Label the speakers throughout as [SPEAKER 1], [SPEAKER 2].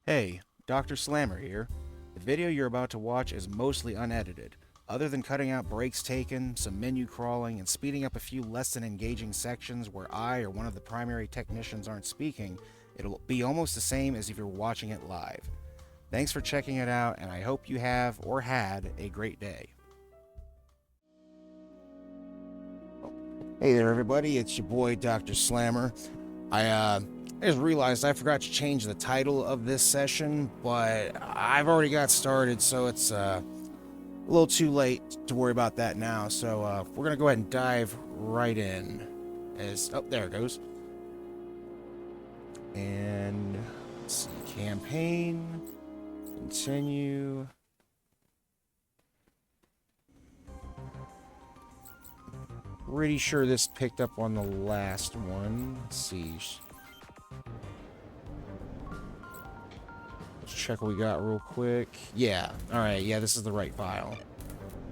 [SPEAKER 1] Hey, Dr. Slammer here. The video you're about to watch is mostly unedited. Other than cutting out breaks taken, some menu crawling, and speeding up a few less than engaging sections where I or one of the primary technicians aren't speaking, it'll be almost the same as if you're watching it live. Thanks for checking it out, and I hope you have or had a great day. Hey there, everybody. It's your boy, Dr. Slammer. I just realized I forgot to change the title of this session, but I've already got started, so it's a little too late to worry about that now. So we're gonna go ahead and dive right in. There it goes. And let's see, campaign, continue. Pretty sure this picked up on the last one. Let's see. Let's check what we got real quick. Yeah, alright, yeah, this is the right file.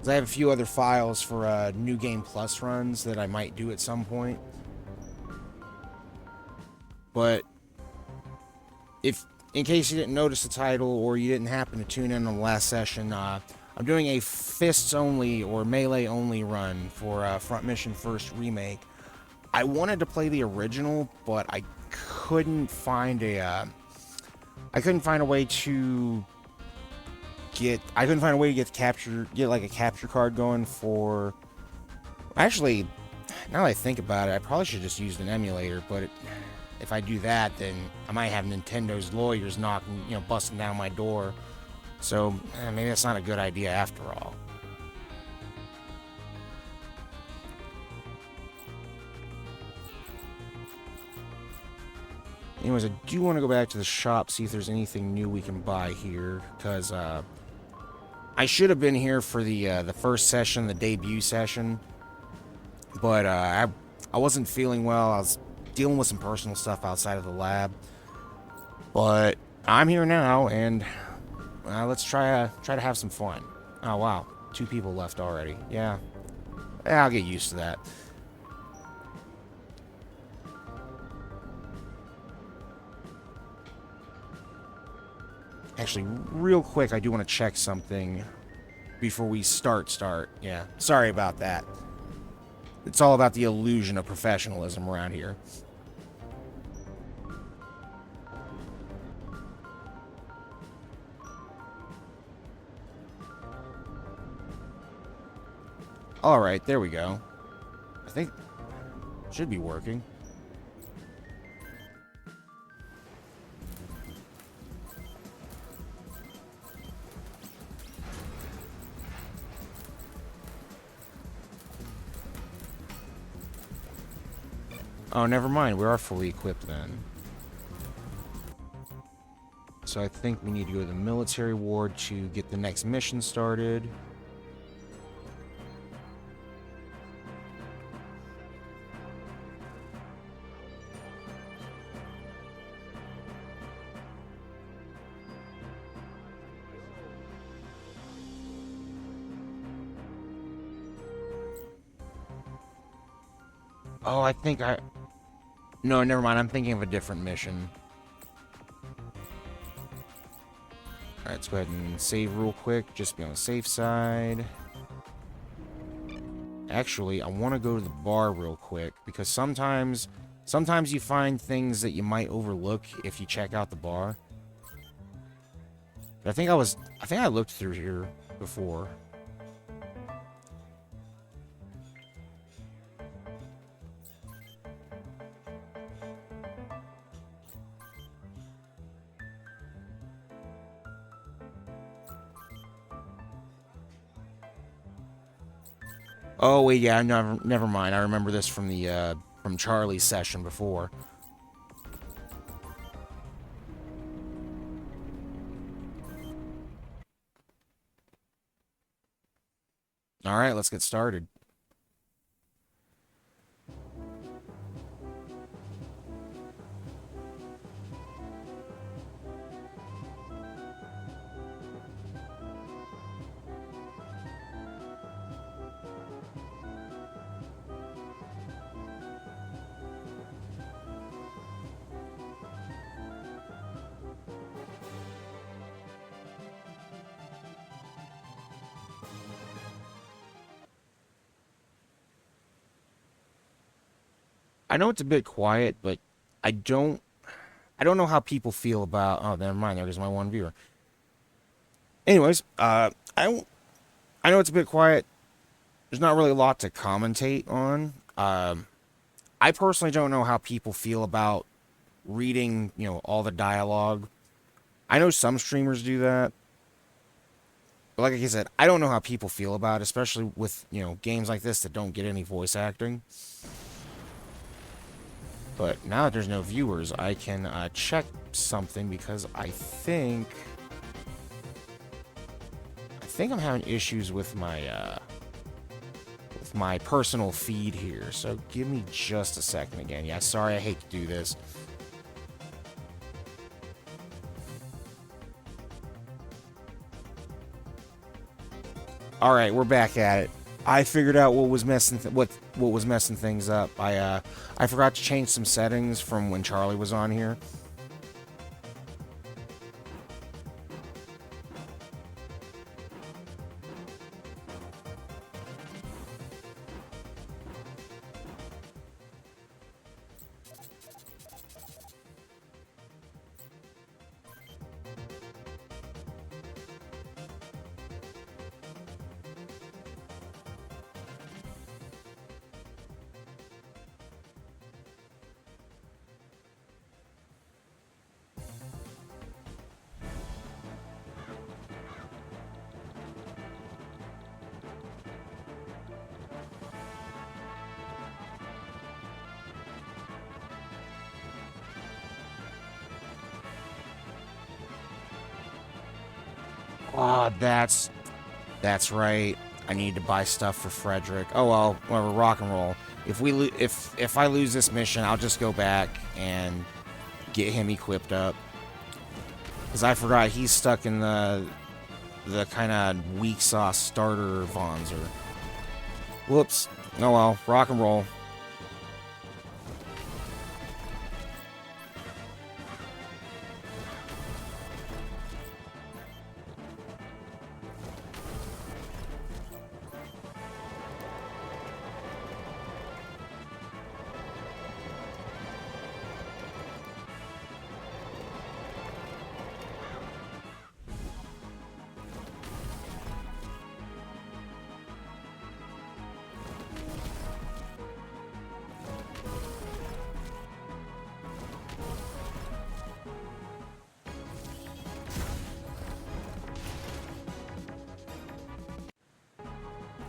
[SPEAKER 1] I have a few other files for New Game Plus runs that I might do at some point. But in case you didn't notice the title or you didn't happen to tune in on the last session, I'm doing a fists only or melee only run for FM1st Remake. I wanted to play the original, but I couldn't find a way to get like a capture card going for. Actually, now that I think about it, I probably should have just used an emulator, but if I do that, then I might have Nintendo's lawyers busting down my door. So maybe that's not a good idea after all. Anyways, I do want to go back to the shop, see if there's anything new we can buy here, because I should have been here for the first session, the debut session, but I wasn't feeling well. I was dealing with some personal stuff outside of the lab, but I'm here now, and let's try to have some fun. Oh wow, 2 people left already. Yeah, I'll get used to that. Actually, real quick, I do want to check something before we start. Yeah, sorry about that. It's all about the illusion of professionalism around here. Alright, there we go. I think it should be working. Oh, never mind. We are fully equipped then. So I think we need to go to the military ward to get the next mission started. Oh, I think I... No, never mind. I'm thinking of a different mission. Alright, let's go ahead and save real quick. Just be on the safe side. Actually, I want to go to the bar real quick, because sometimes you find things that you might overlook if you check out the bar. But I think I looked through here before. Oh wait, yeah, never mind. I remember this from the from Charlie's session before. All right, let's get started. I know it's a bit quiet, but I don't I don't know how people feel about. Oh, never mind. There goes my one viewer. Anyways, I know it's a bit quiet. There's not really a lot to commentate on. I personally don't know how people feel about reading, all the dialogue. I know some streamers do that. But like I said, I don't know how people feel about it, especially with, games like this that don't get any voice acting. But now that there's no viewers, I can check something because I think I'm having issues with my personal feed here. So give me just a second again. Yeah, sorry, I hate to do this. All right, we're back at it. I figured out what was messing what was messing things up. I forgot to change some settings from when Charlie was on here. Ah, that's right. I need to buy stuff for Frederick. Oh well, whatever. Rock and roll. If I lose this mission, I'll just go back and get him equipped up. Because I forgot he's stuck in the kind of weak sauce starter Vonzer. Whoops. Oh well, rock and roll.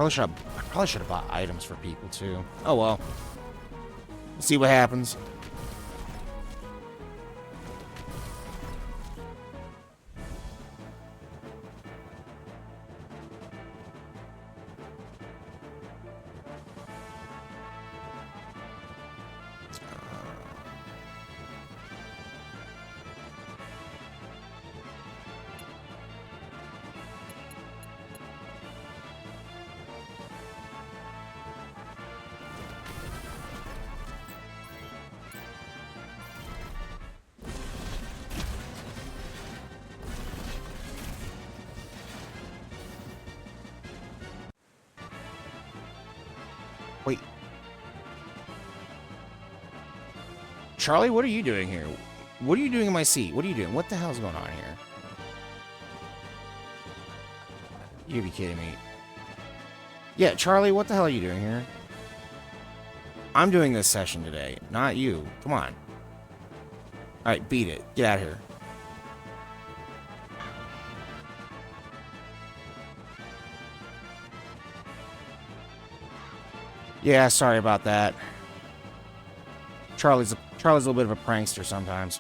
[SPEAKER 1] I probably should have bought items for people too. Oh well. Let's see what happens. Wait. Charlie, what are you doing here? What are you doing in my seat? What are you doing? What the hell's going on here? You gotta be kidding me. Yeah, Charlie, what the hell are you doing here? I'm doing this session today, not you. Come on. Alright, beat it. Get out of here. Yeah, sorry about that. Charlie's a little bit of a prankster sometimes.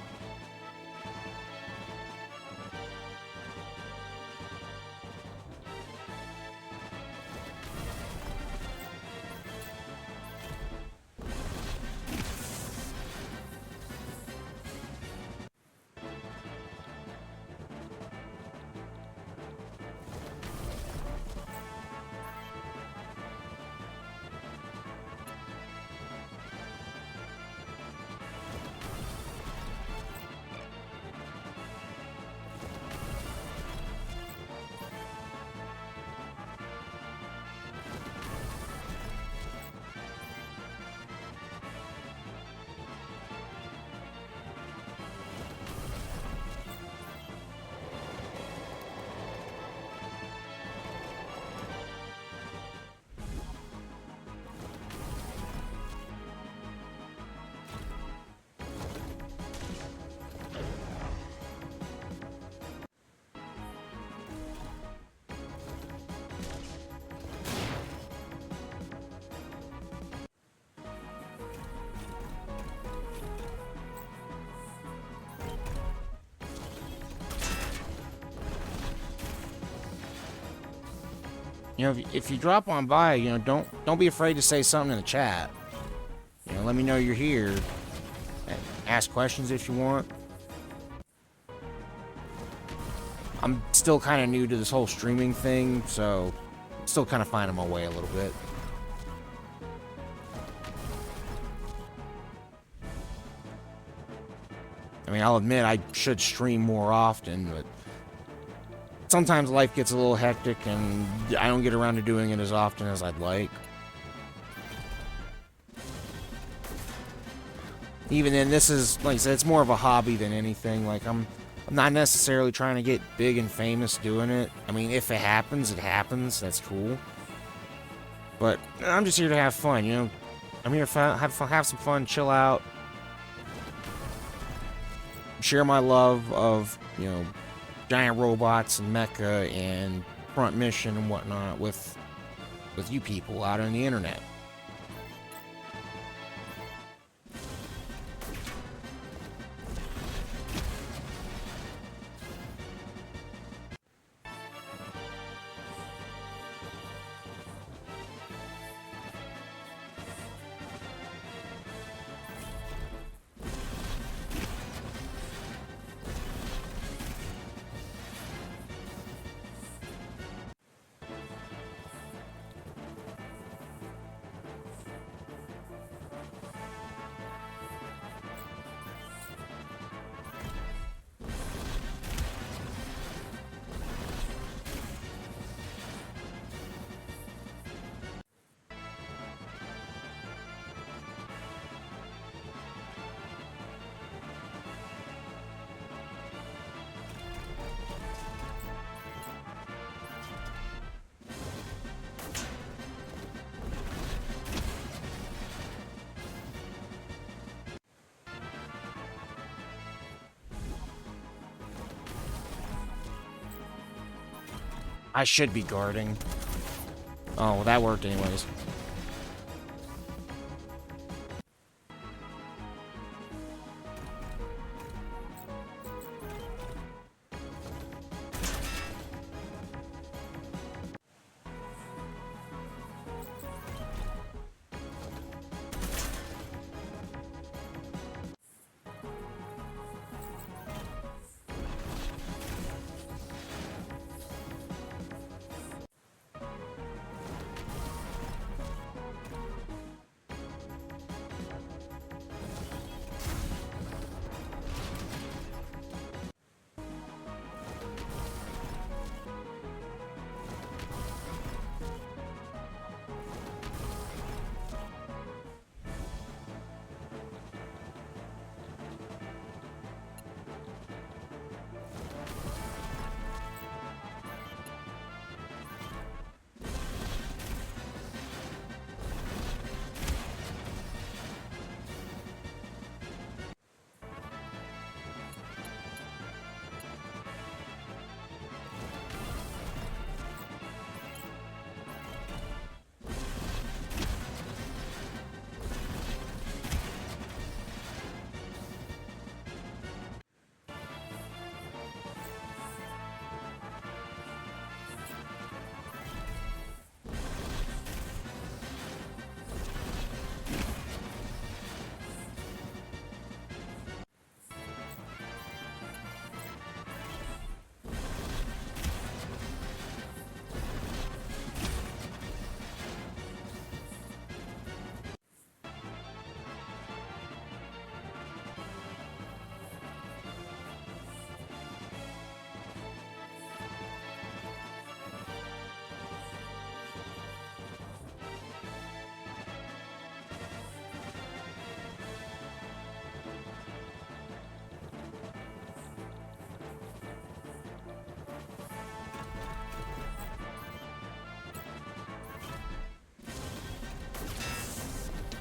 [SPEAKER 1] You know, if you drop on by, you know, don't be afraid to say something in the chat. You know, let me know you're here. And ask questions if you want. I'm still kind of new to this whole streaming thing, so still kind of finding my way a little bit. I mean, I'll admit I should stream more often, but sometimes life gets a little hectic and I don't get around to doing it as often as I'd like. Even then, this is, like I said, it's more of a hobby than anything. Like, I'm not necessarily trying to get big and famous doing it. I mean, if it happens, it happens. That's cool. But I'm just here to have fun, you know? I'm here to have some fun, chill out. Share my love of, you know, giant robots and mecha and front mission and whatnot with you people out on the internet. I should be guarding. Oh, well, that worked anyways.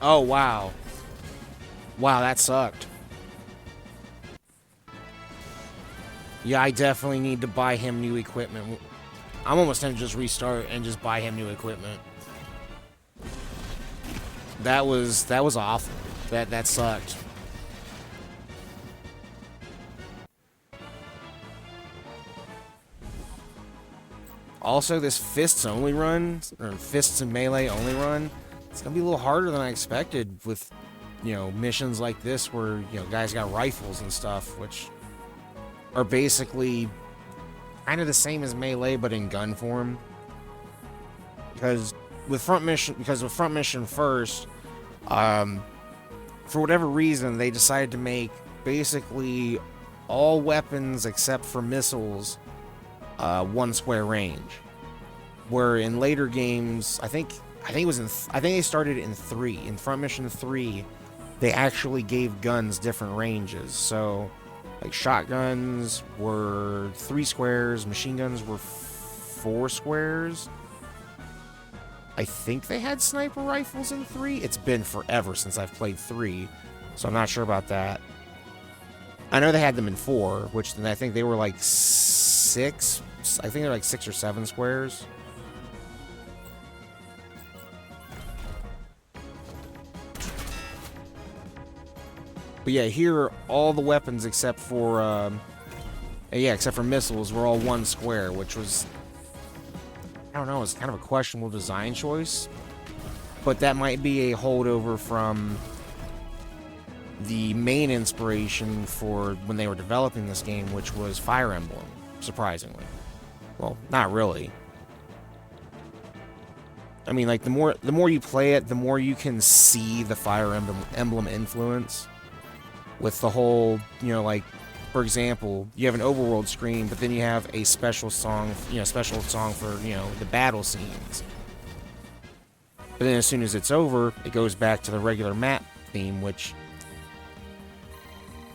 [SPEAKER 1] Oh, wow. Wow, that sucked. Yeah, I definitely need to buy him new equipment. I'm almost going to just restart and just buy him new equipment. That was awful. That sucked. Also, this fists only run, or fists and melee only run, it's gonna be a little harder than I expected with, you know, missions like this where, you know, guys got rifles and stuff, which are basically kind of the same as melee but in gun form. Because with front mission first, for whatever reason, they decided to make basically all weapons except for missiles 1 square range. Where in later games, I think they started in 3. In Front Mission 3, they actually gave guns different ranges. So, like shotguns were 3 squares, machine guns were 4 squares. I think they had sniper rifles in 3. It's been forever since I've played 3, so I'm not sure about that. I know they had them in 4, which then I think they were like 6. I think they're like 6 or 7 squares. But yeah, here all the weapons except for missiles were all 1 square, which was, I don't know, it's kind of a questionable design choice. But that might be a holdover from the main inspiration for when they were developing this game, which was Fire Emblem, surprisingly. Well, not really. I mean, like, the more you play it, the more you can see the Fire Emblem influence. With the whole, you know, like, for example, you have an overworld screen, but then you have a special song for, you know, the battle scenes. But then as soon as it's over, it goes back to the regular map theme, which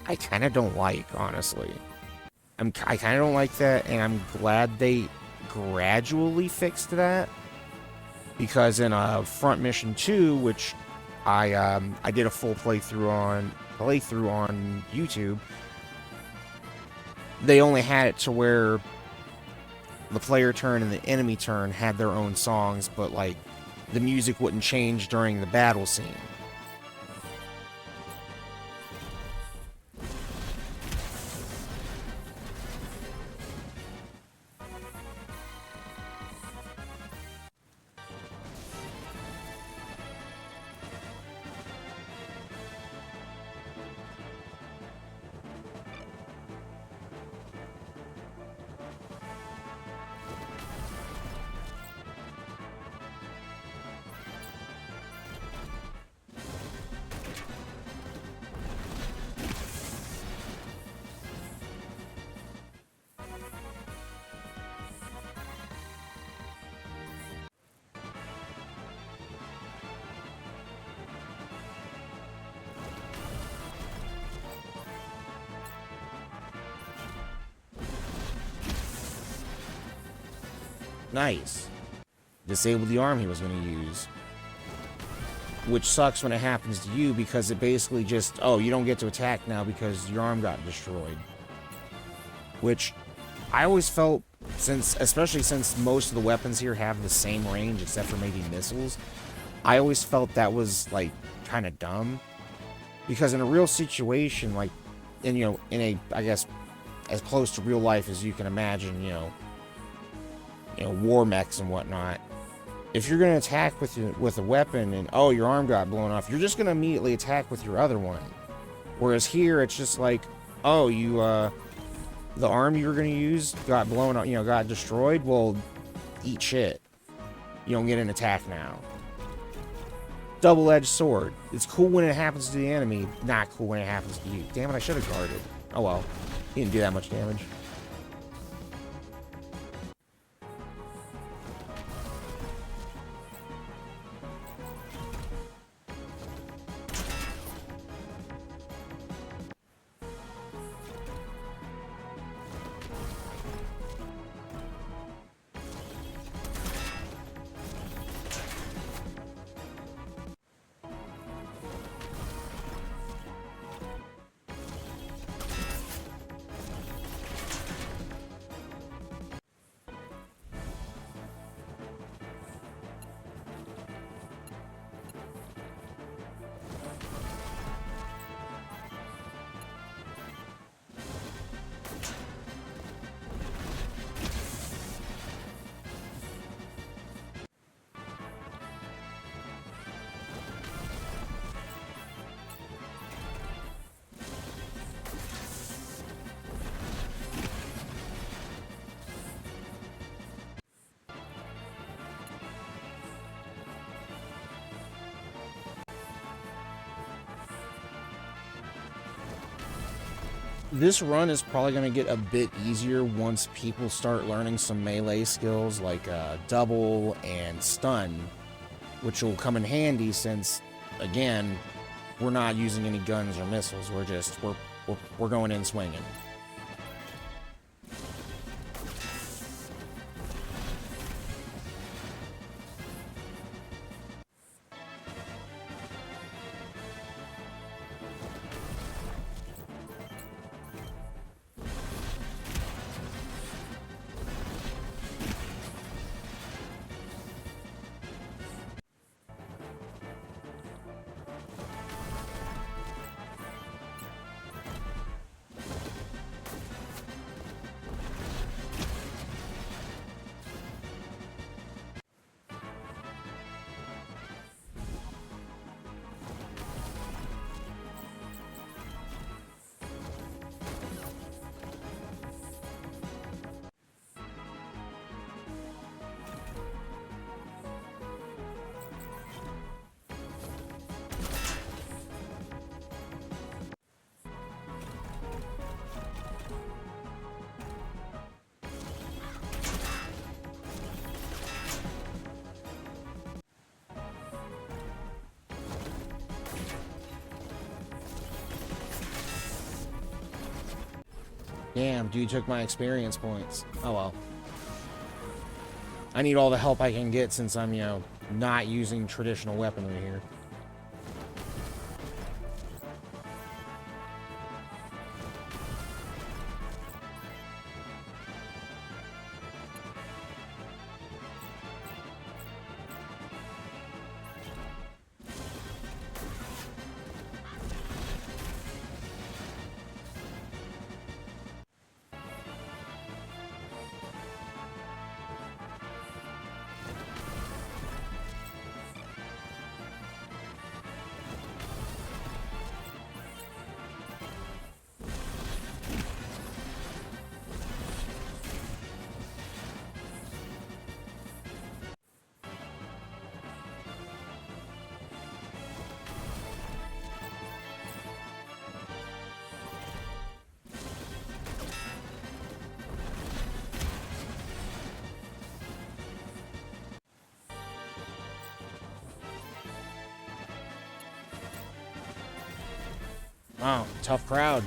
[SPEAKER 1] I kind of don't like, honestly. I kind of don't like that, and I'm glad they gradually fixed that. Because in Front Mission 2, which I did a full playthrough on YouTube, they only had it to where the player turn and the enemy turn had their own songs, but like the music wouldn't change during the battle scene. Nice. Disabled the arm he was going to use. Which sucks when it happens to you, because it basically just, oh, you don't get to attack now because your arm got destroyed. Which I always felt, especially since most of the weapons here have the same range except for maybe missiles, I always felt that was, like, kind of dumb. Because in a real situation, like, in a, I guess, as close to real life as you can imagine, you know, war mechs and whatnot, if you're going to attack with a weapon and, oh, your arm got blown off, you're just going to immediately attack with your other one. Whereas here, it's just like, oh, the arm you were going to use got blown up, got destroyed, well, eat shit. You don't get an attack now. Double-edged sword. It's cool when it happens to the enemy, not cool when it happens to you. Damn it, I should have guarded. Oh well, he didn't do that much damage. This run is probably going to get a bit easier once people start learning some melee skills like double and stun, which will come in handy since, again, we're not using any guns or missiles. We're going in swinging. Damn, dude took my experience points. Oh well. I need all the help I can get since I'm, not using traditional weaponry here. Wow, tough crowd.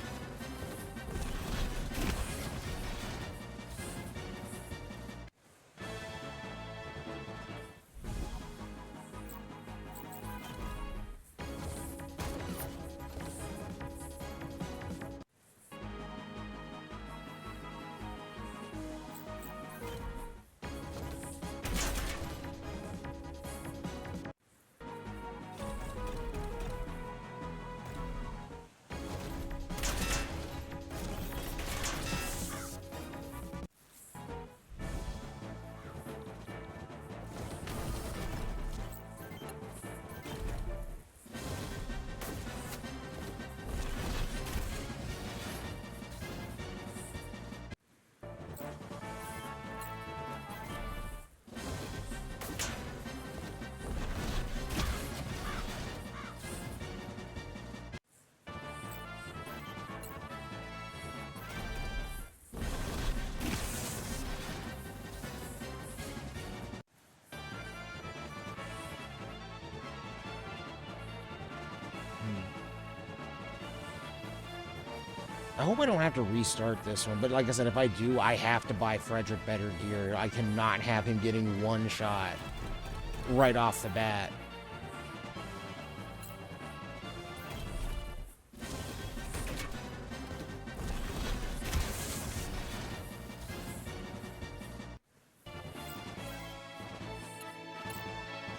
[SPEAKER 1] I hope I don't have to restart this one, but like I said, if I do, I have to buy Frederick better gear. I cannot have him getting one shot right off the bat.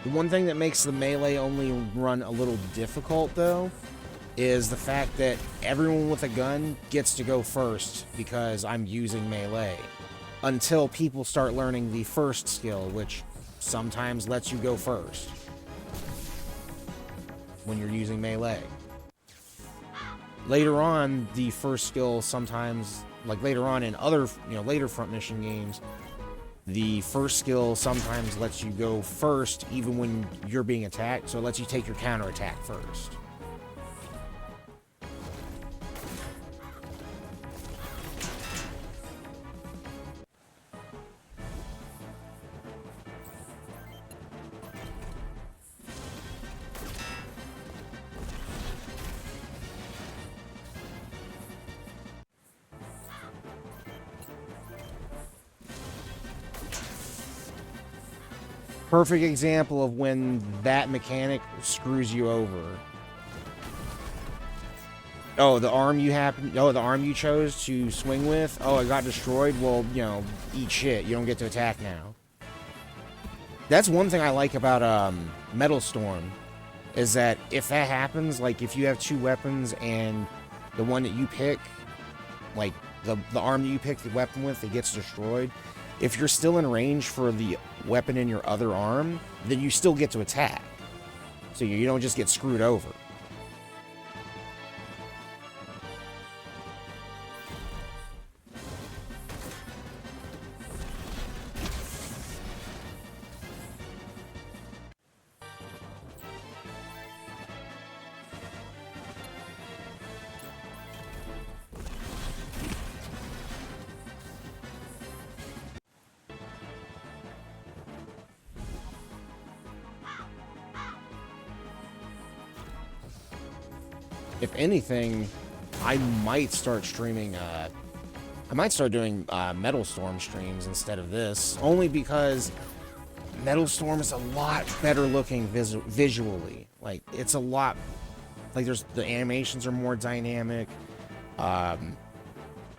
[SPEAKER 1] The one thing that makes the melee only run a little difficult, though, is the fact that everyone with a gun gets to go first because I'm using melee. Until people start learning the first skill, which sometimes lets you go first when you're using melee. Later on, the first skill sometimes, like later on in other, later front mission games, the first skill sometimes lets you go first even when you're being attacked, so it lets you take your counterattack first. Perfect example of when that mechanic screws you over. Oh, the arm you chose to swing with. Oh, it got destroyed. Well, you know, eat shit. You don't get to attack now. That's one thing I like about Metal Storm, is that if that happens, like if you have two weapons and the one that you pick, like the arm that you pick the weapon with, it gets destroyed. If you're still in range for the weapon in your other arm, then you still get to attack. So you don't just get screwed over. If anything, I might start streaming, I might start doing Metal Storm streams instead of this, only because Metal Storm is a lot better looking visually. Like, it's a lot, like, the animations are more dynamic.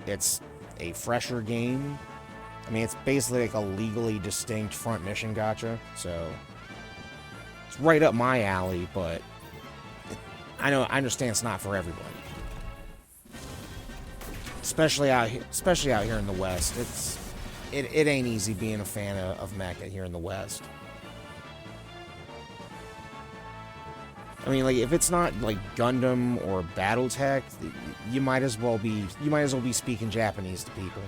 [SPEAKER 1] It's a fresher game. I mean, it's basically like a legally distinct front mission gacha, so it's right up my alley, but I understand it's not for everybody. Especially out here in the West. It ain't easy being a fan of mecha here in the West. I mean, like, if it's not like Gundam or BattleTech, you might as well be speaking Japanese to people.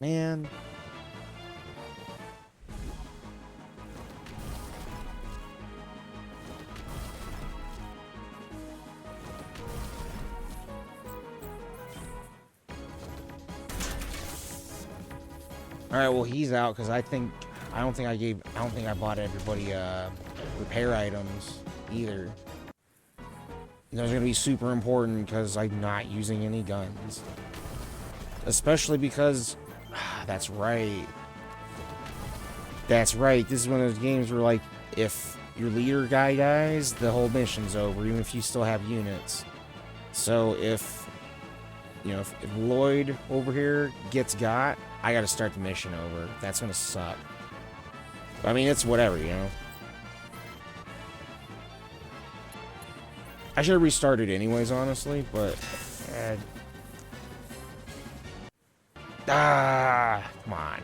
[SPEAKER 1] Man. Alright, well, he's out because I don't think I bought everybody repair items either. Those are gonna be super important because I'm not using any guns. Especially because that's right. That's right. This is one of those games where, like, if your leader guy dies, the whole mission's over, even if you still have units. So if, you know, if Lloyd over here gets got, I gotta start the mission over. That's gonna suck. But, I mean, it's whatever, you know. I should have restarted anyways, honestly, but... come on.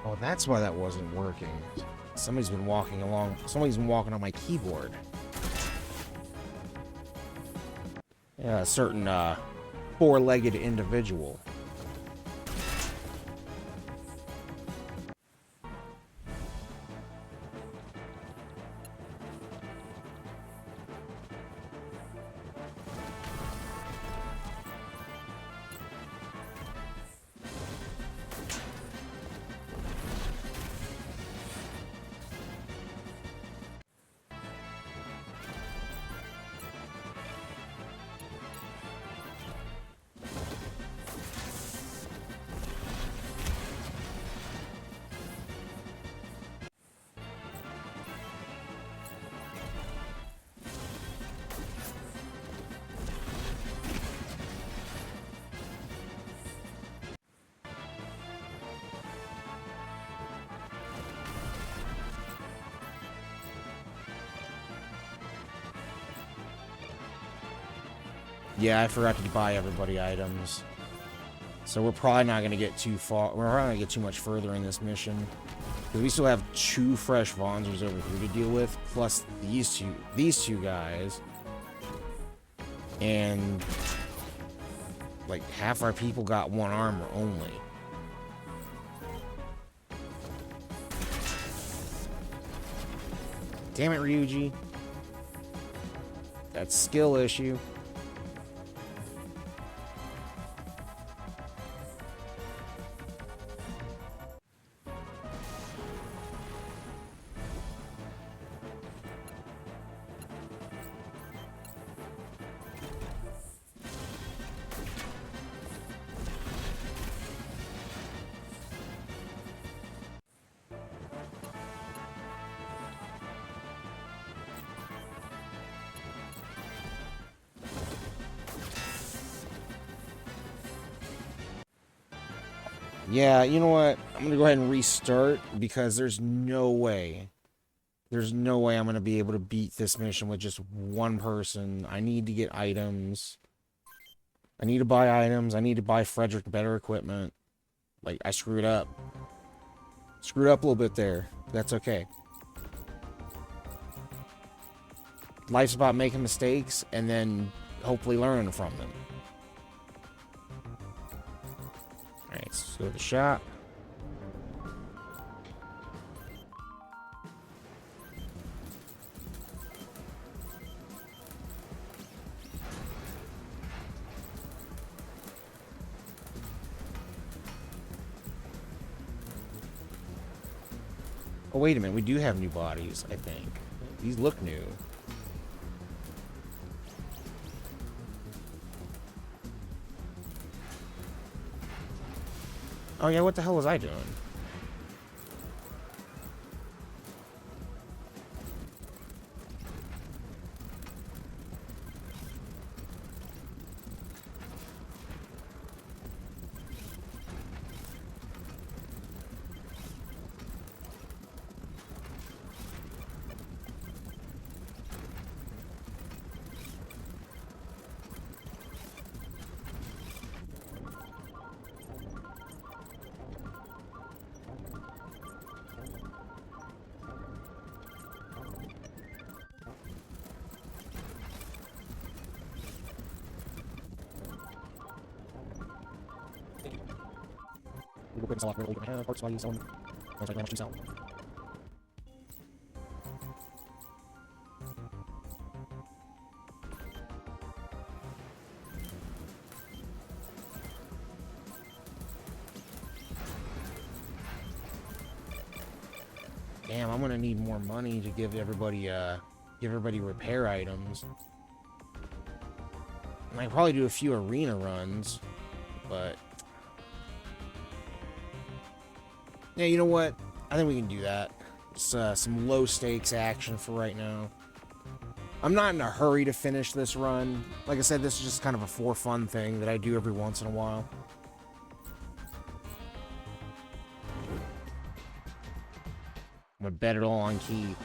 [SPEAKER 1] Oh, that's why that wasn't working. Somebody's been walking on my keyboard. Yeah, a certain, four-legged individual. Yeah, I forgot to buy everybody items. So we're probably not going to get too far. We're probably not going to get too much further in this mission. Because we still have 2 fresh Vonzers over here to deal with. Plus these two guys. And like half our people got 1 armor only. Damn it, Ryuji. That's skill issue. Yeah, you know what? I'm going to go ahead and restart because there's no way. There's no way I'm going to be able to beat this mission with just 1 person. I need to get items. I need to buy items. I need to buy Frederick better equipment. Like, I screwed up. Screwed up a little bit there. That's okay. Life's about making mistakes and then hopefully learning from them. Alright, let's go to the shop. Oh, wait a minute. We do have new bodies, I think. These look new. Oh, yeah, what the hell was I doing? Damn, I'm gonna need more money to give everybody repair items. And I can probably do a few arena runs, but yeah, you know what? I think we can do that. It's some low stakes action for right now. I'm not in a hurry to finish this run. Like I said, this is just kind of a for fun thing that I do every once in a while. I'm gonna bet it all on Keith.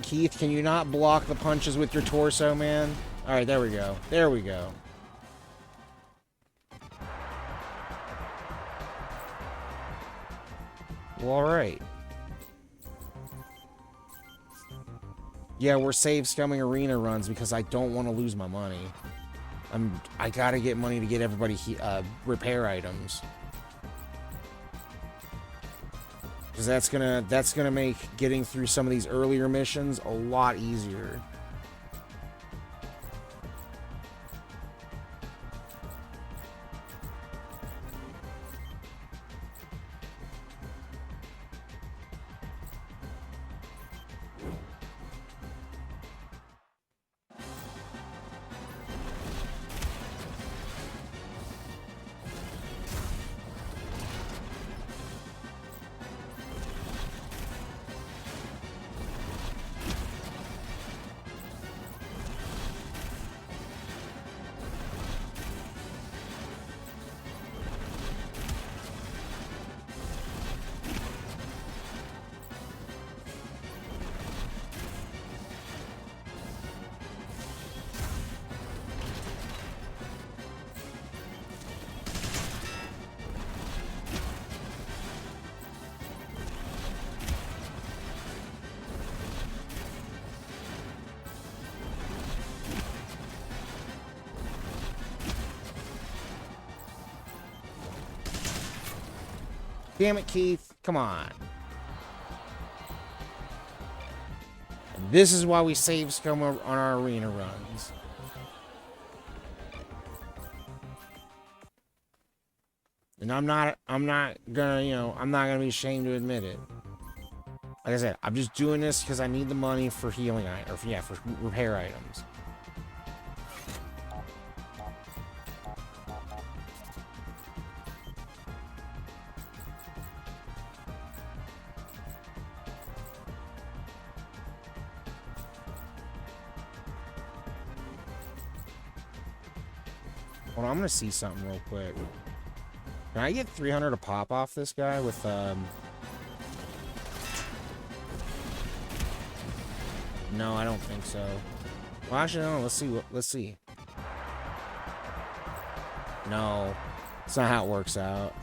[SPEAKER 1] Keith, can you not block the punches with your torso, man? Alright, there we go. There we go. Well, alright. Yeah, we're save scumming arena runs because I don't want to lose my money. I gotta get money to get everybody repair items. Because that's gonna make getting through some of these earlier missions a lot easier. Damn it, Keith. Come on. And this is why we save scum on our arena runs. And I'm not gonna, you know, I'm not gonna be ashamed to admit it. Like I said, I'm just doing this because I need the money for healing items, or for repair items. Well, I'm gonna see something real quick. Can I get 300 a pop off this guy with No, I don't think so. Well, actually, no. Let's see. Let's see. No, it's not how it works out.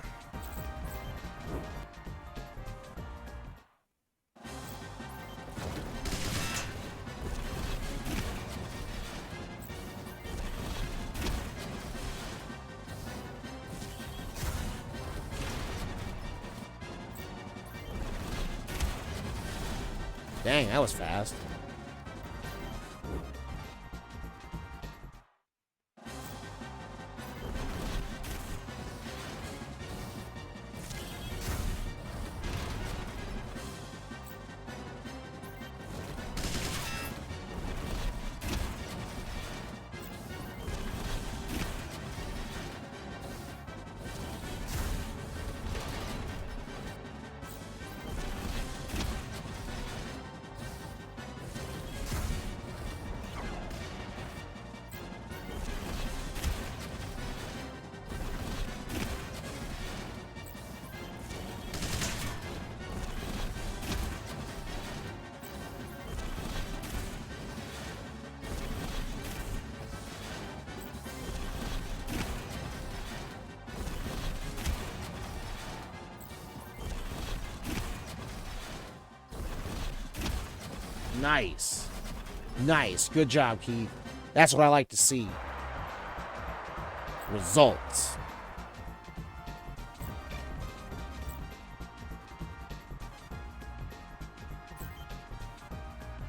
[SPEAKER 1] Dang, that was fast. Nice. Nice. Good job, Keith. That's what I like to see. Results.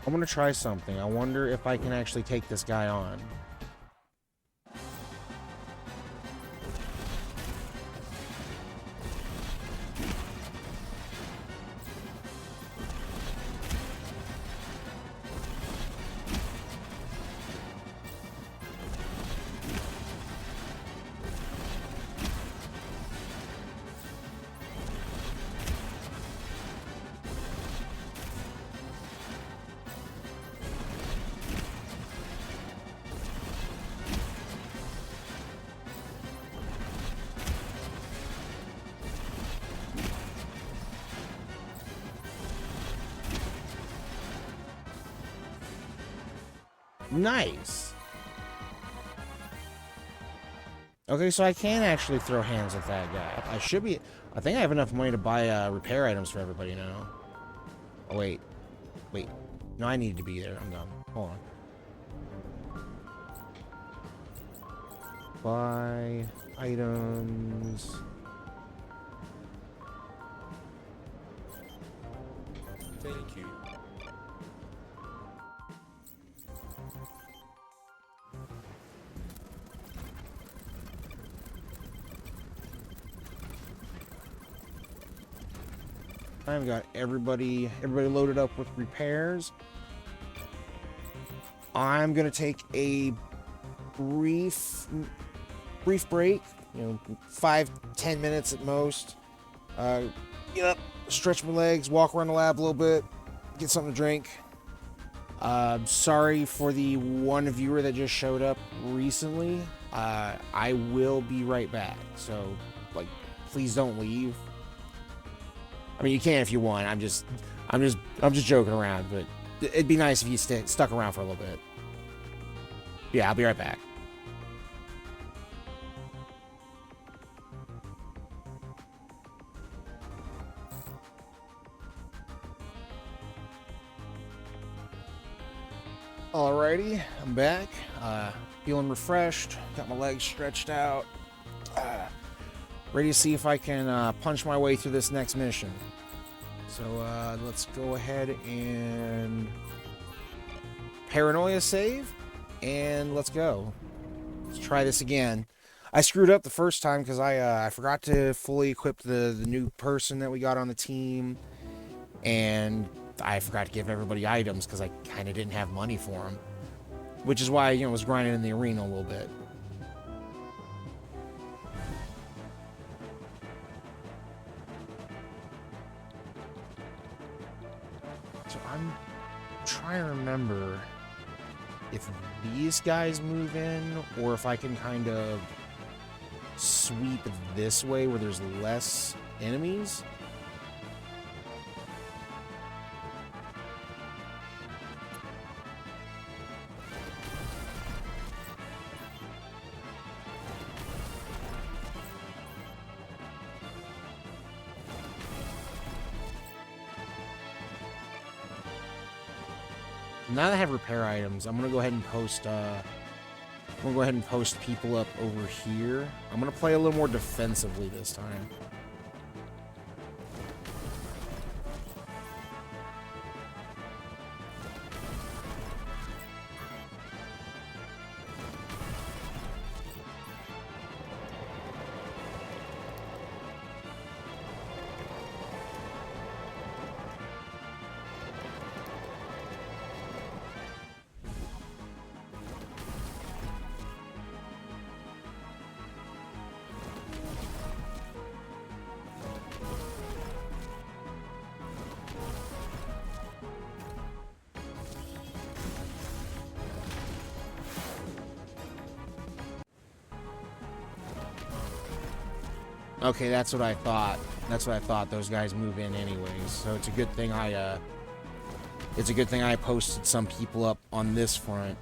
[SPEAKER 1] I'm gonna try something. I wonder if I can actually take this guy on. Nice. Okay, so I can actually throw hands at that guy. I should be... I think I have enough money to buy repair items for everybody now. Oh, wait. Wait. No, I need to be there. I'm done. Hold on. Buy items.
[SPEAKER 2] Thank you.
[SPEAKER 1] I've got everybody loaded up with repairs. I'm gonna take a brief break, you know, 5-10 minutes at most. Get up, stretch my legs, walk around the lab a little bit, get something to drink. Sorry for the one viewer that just showed up recently. I will be right back, so like, please don't leave. I mean, you can if you want. I'm just joking around, but it'd be nice if you stuck around for a little bit. Yeah, I'll be right back. Alrighty, I'm back. Feeling refreshed. Got my legs stretched out. Ready to see if I can punch my way through this next mission. So let's go ahead and paranoia save, and let's go. Let's try this again. I screwed up the first time because I forgot to fully equip the new person that we got on the team, and I forgot to give everybody items because I kind of didn't have money for them, which is why I was grinding in the arena a little bit. So I'm trying to remember if these guys move in or if I can kind of sweep this way where there's less enemies. Now that I have repair items, I'm gonna go ahead and post people up over here. I'm gonna play a little more defensively this time. Okay, that's what I thought. That's what I thought. Those guys move in anyways. So it's a good thing I posted some people up on this front.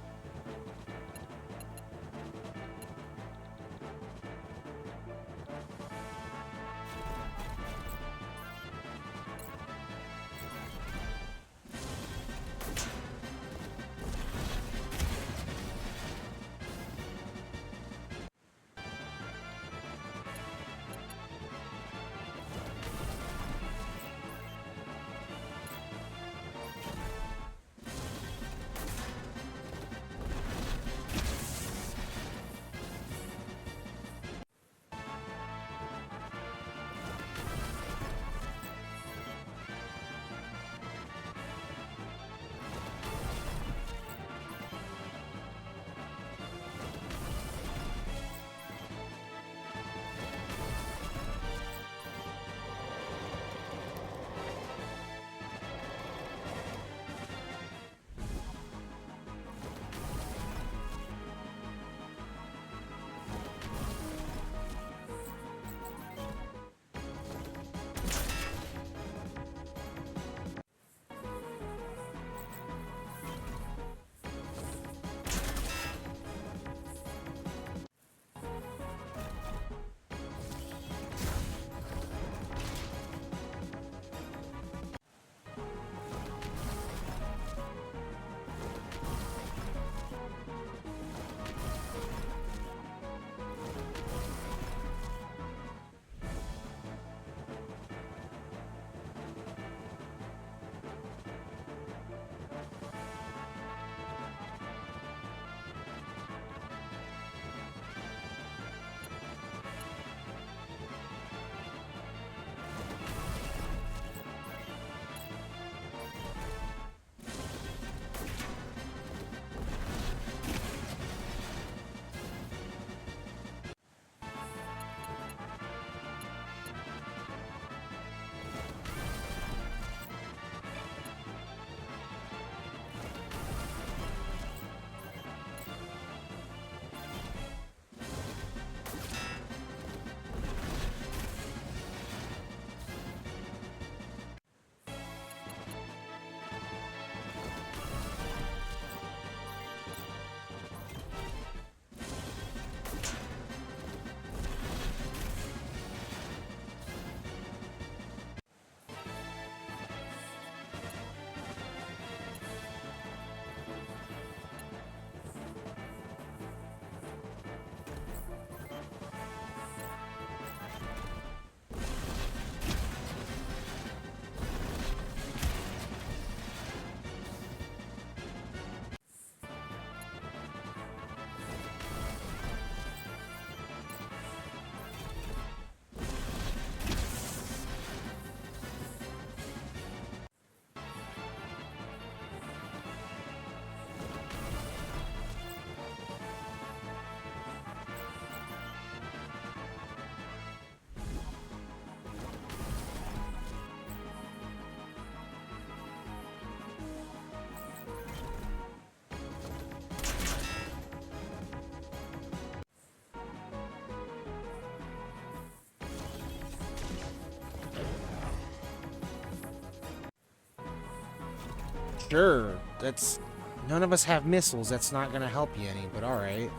[SPEAKER 1] Sure, that's... None of us have missiles. That's not gonna help you any, but alright.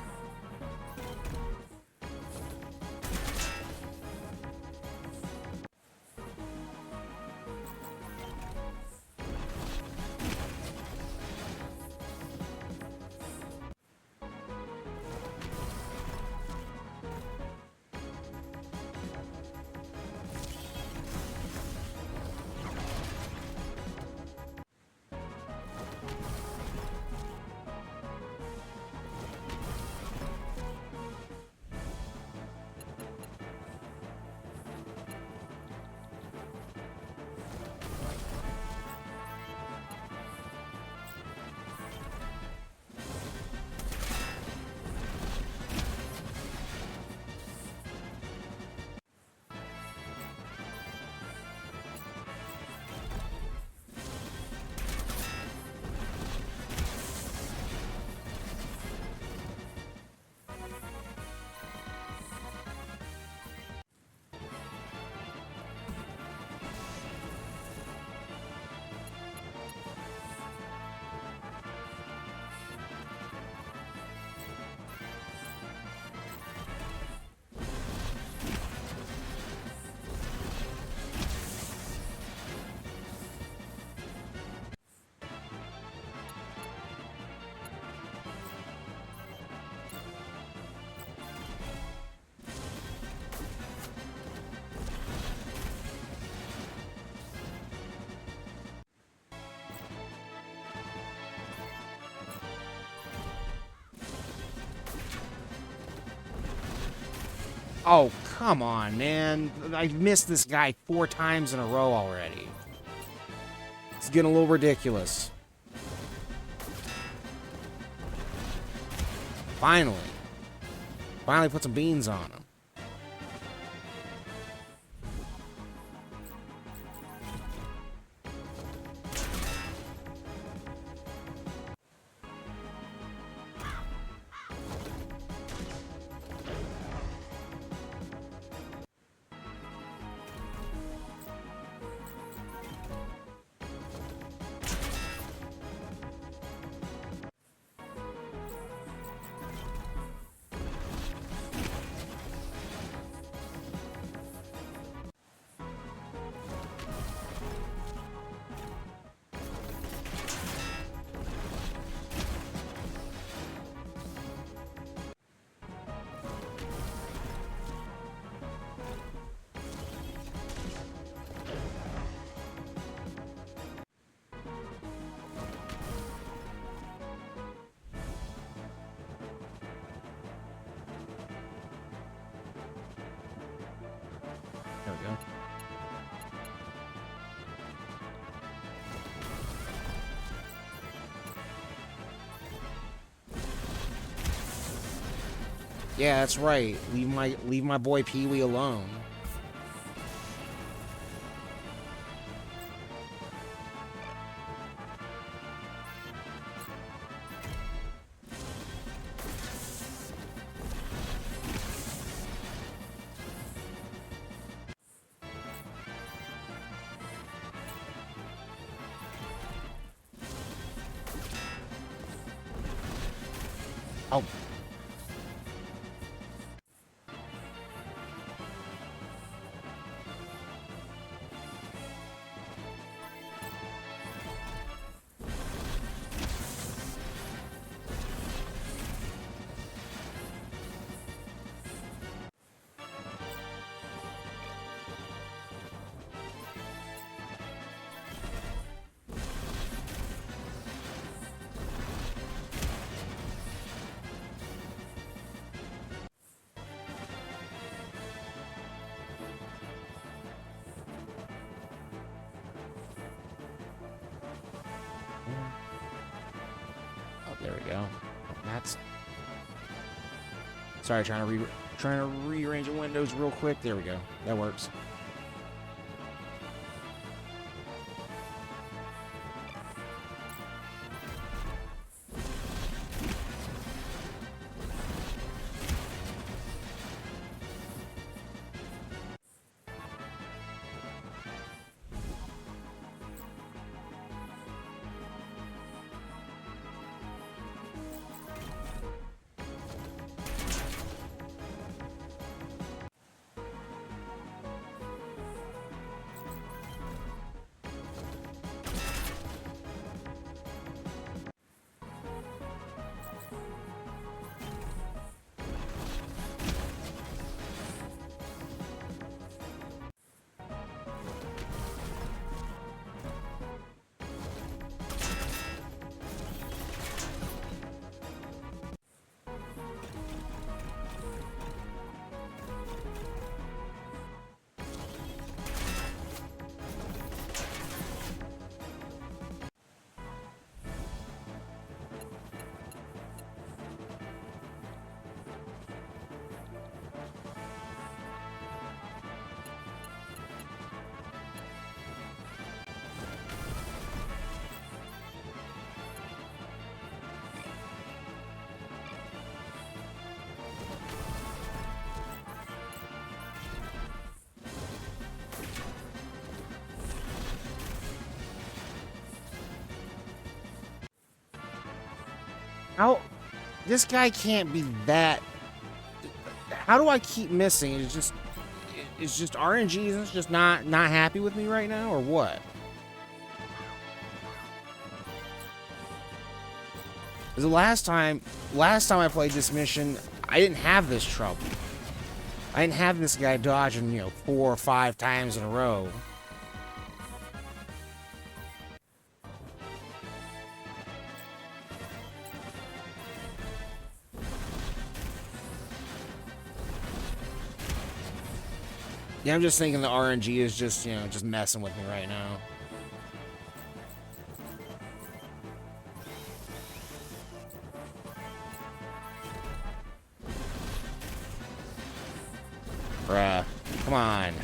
[SPEAKER 1] Oh, come on, man. I've missed this guy 4 times in a row already. It's getting a little ridiculous. Finally. Finally put some beans on him. There we go. Yeah, that's right. Leave my boy Pee-wee alone. Oh. Oh, there we go. Oh, that's... Sorry, trying to rearrange the windows real quick. There we go. That works. How? This guy can't be that. How do I keep missing? It's just RNG. Is just not happy with me right now, or what? 'Cause the last time I played this mission, I didn't have this trouble. I didn't have this guy dodging, 4 or 5 times in a row. Yeah, I'm just thinking the RNG is just, just messing with me right now. Bruh, come on.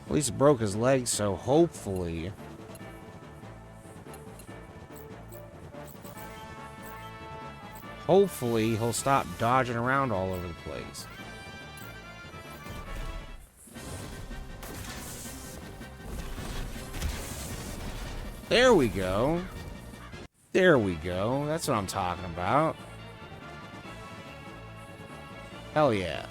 [SPEAKER 1] At least it broke his leg, so hopefully... Hopefully, he'll stop dodging around all over the place. There we go. There we go. That's what I'm talking about. Hell yeah.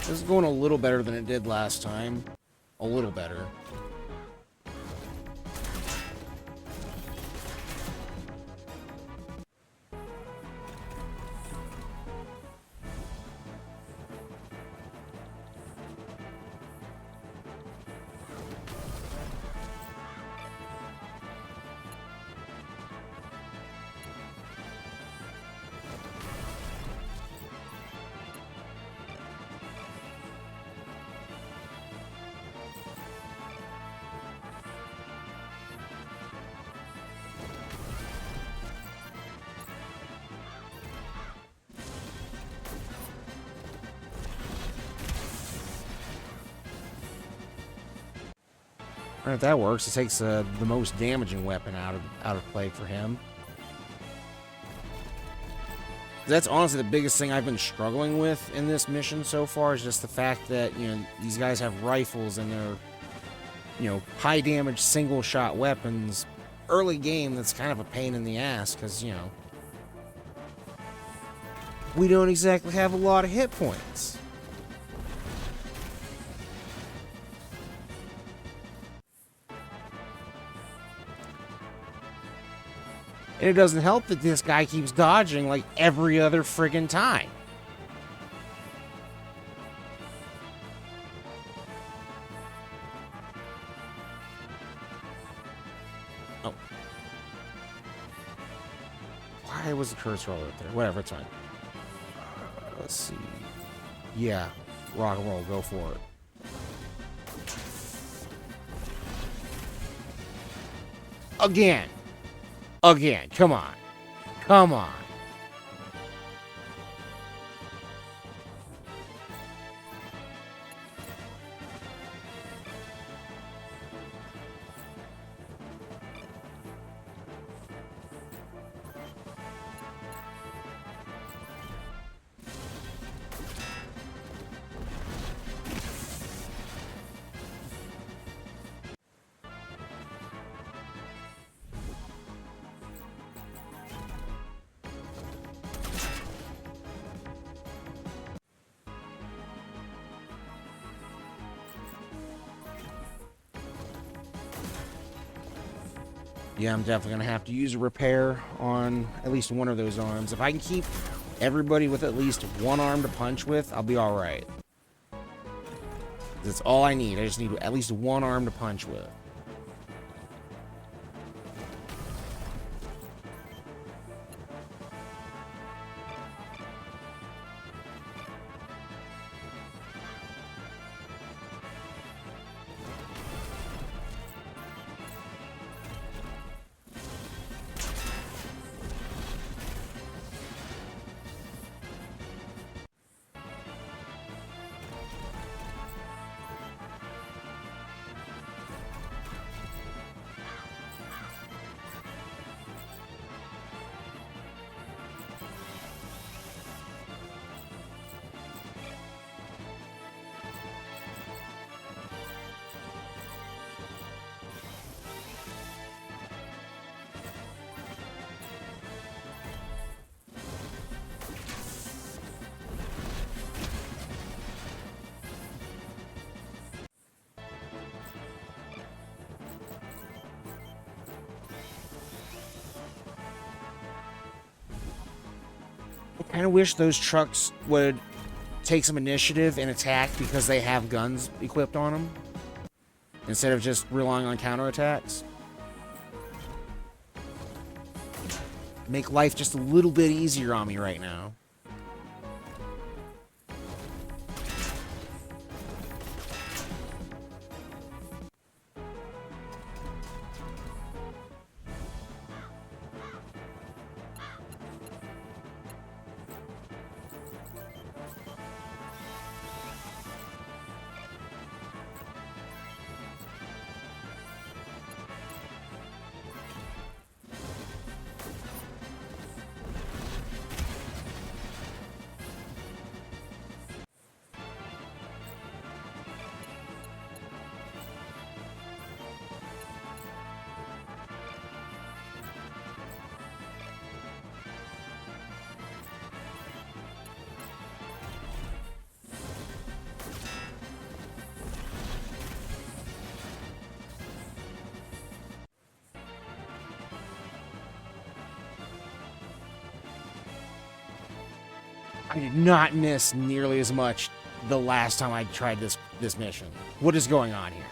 [SPEAKER 1] This is going a little better than it did last time. A little better. Alright, that works. It takes the most damaging weapon out of play for him. That's honestly the biggest thing I've been struggling with in this mission so far, is just the fact that, you know, these guys have rifles and they're, you know, high damage single shot weapons. Early game, that's kind of a pain in the ass because, you know, we don't exactly have a lot of hit points. And it doesn't help that this guy keeps dodging like every other friggin' time. Oh. Why was the cursor all right there? Whatever, it's fine. Let's see. Yeah. Rock and roll. Go for it. Again. Again. Come on. Come on. Yeah, I'm definitely going to have to use a repair on at least one of those arms. If I can keep everybody with at least one arm to punch with, I'll be alright. That's all I need. I just need at least one arm to punch with. I kind of wish those trucks would take some initiative and attack because they have guns equipped on them, instead of just relying on counterattacks. Make life just a little bit easier on me right now. I did not miss nearly as much the last time I tried this mission. What is going on here?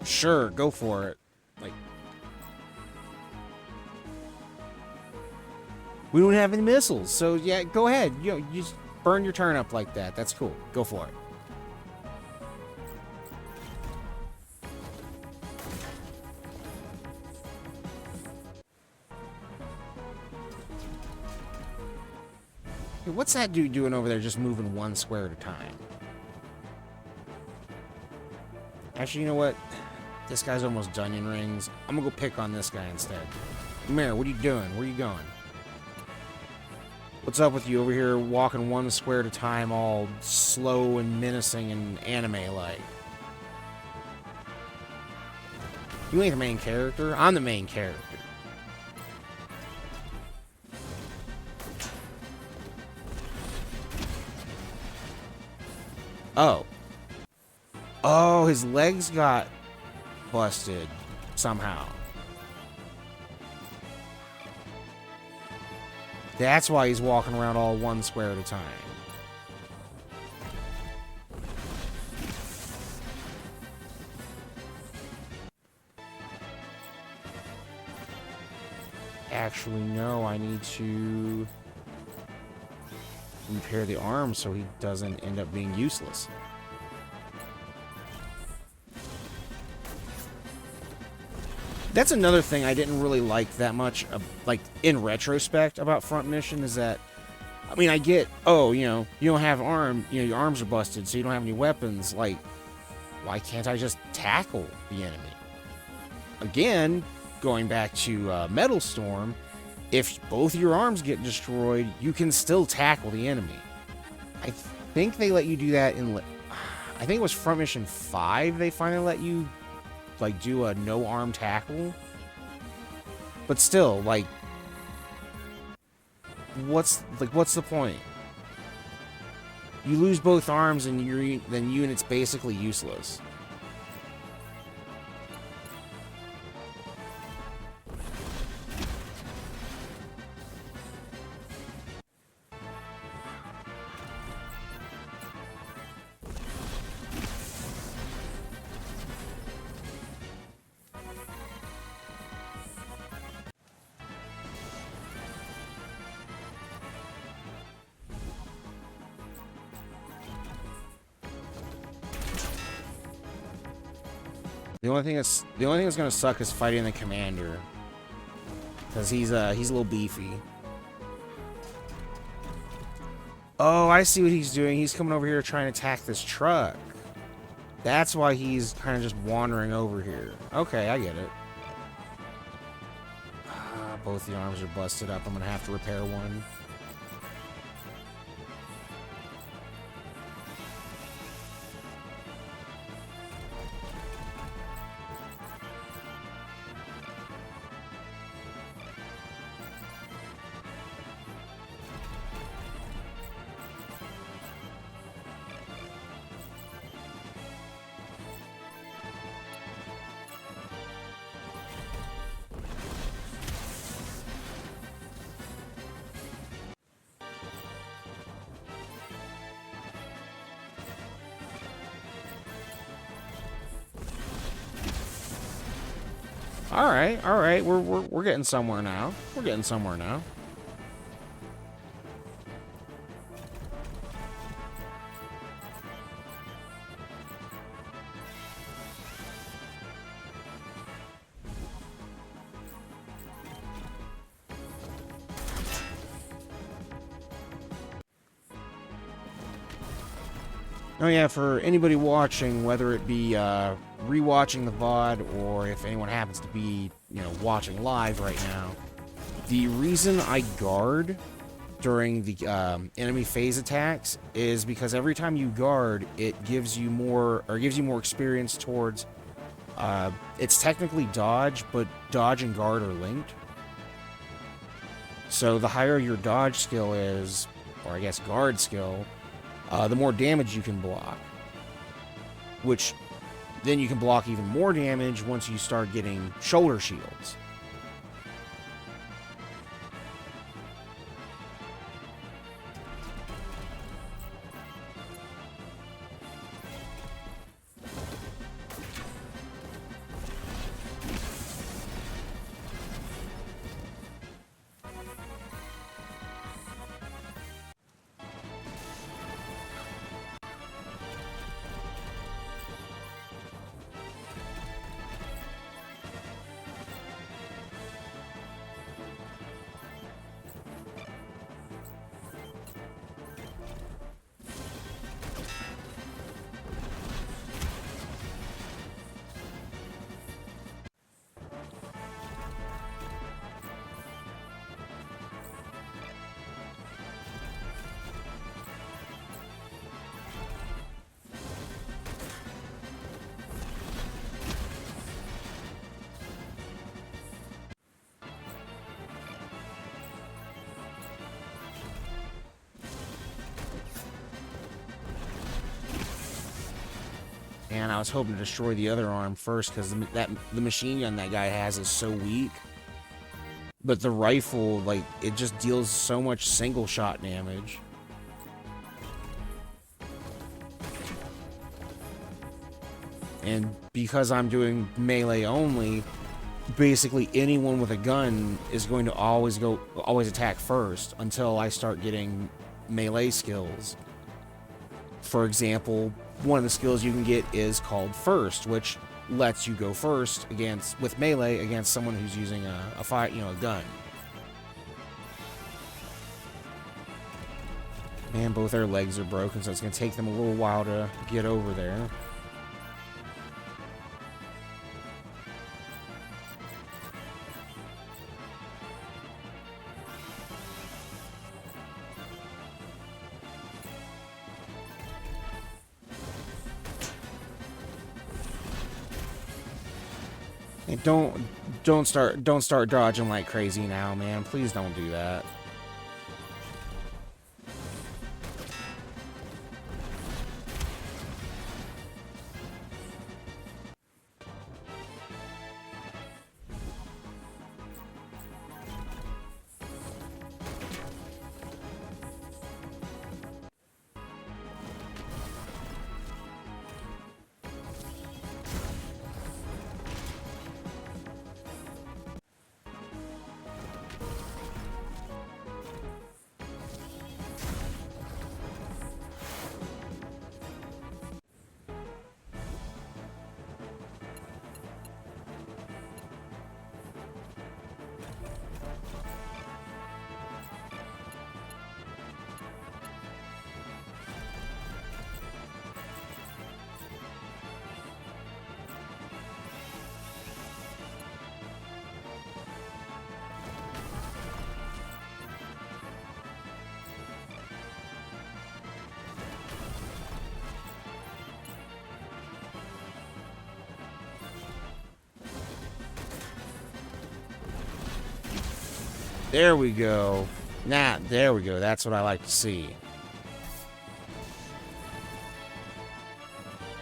[SPEAKER 1] Sure, go for it. Like, we don't have any missiles, so yeah, go ahead. You just burn your turn up like that. That's cool. Go for it. Hey, what's that dude doing over there just moving one square at a time? Actually, you know what? This guy's almost onion rings. I'm gonna go pick on this guy instead. Mare, what are you doing? Where are you going? What's up with you over here walking one square at a time, all slow and menacing and anime-like? You ain't the main character. I'm the main character. Oh. Oh, his legs got busted somehow. That's why he's walking around all one square at a time. Actually, no, I need to repair the arm so he doesn't end up being useless. That's another thing I didn't really like that much, like, in retrospect about Front Mission, is that, I mean, I get, oh, you know, you don't have your arms are busted, so you don't have any weapons. Like, why can't I just tackle the enemy? Again, going back to Metal Storm, if both your arms get destroyed, you can still tackle the enemy. I think they let you do that in, I think it was Front Mission 5 they finally let you, like, do a no-arm tackle. But still, like, what's the point? You lose both arms and then unit's basically useless. The only thing that's gonna suck is fighting the commander, because he's a little beefy. Oh, I see what he's doing. He's coming over here trying to attack this truck. That's why he's kind of just wandering over here. Okay, I get it. Both the arms are busted up. I'm gonna have to repair one. All right. We're getting somewhere now. We're getting somewhere now. Oh yeah, for anybody watching, whether it be rewatching the VOD or if anyone happens to be, you know, watching live right now, the reason I guard during the enemy phase attacks is because every time you guard, it gives you more experience towards. It's technically dodge, but dodge and guard are linked. So the higher your dodge skill is, or I guess guard skill, the more damage you can block. Which, then you can block even more damage once you start getting shoulder shields. can. I was hoping to destroy the other arm first because the machine gun that guy has is so weak. But the rifle, like, it just deals so much single shot damage. And because I'm doing melee only, basically anyone with a gun is going to always attack first until I start getting melee skills. For example, one of the skills you can get is called First, which lets you go first with melee against someone who's using a gun. Man, both their legs are broken, so it's gonna take them a little while to get over there. Hey, don't start dodging like crazy now, man. Please don't do that. There we go. There we go. That's what I like to see.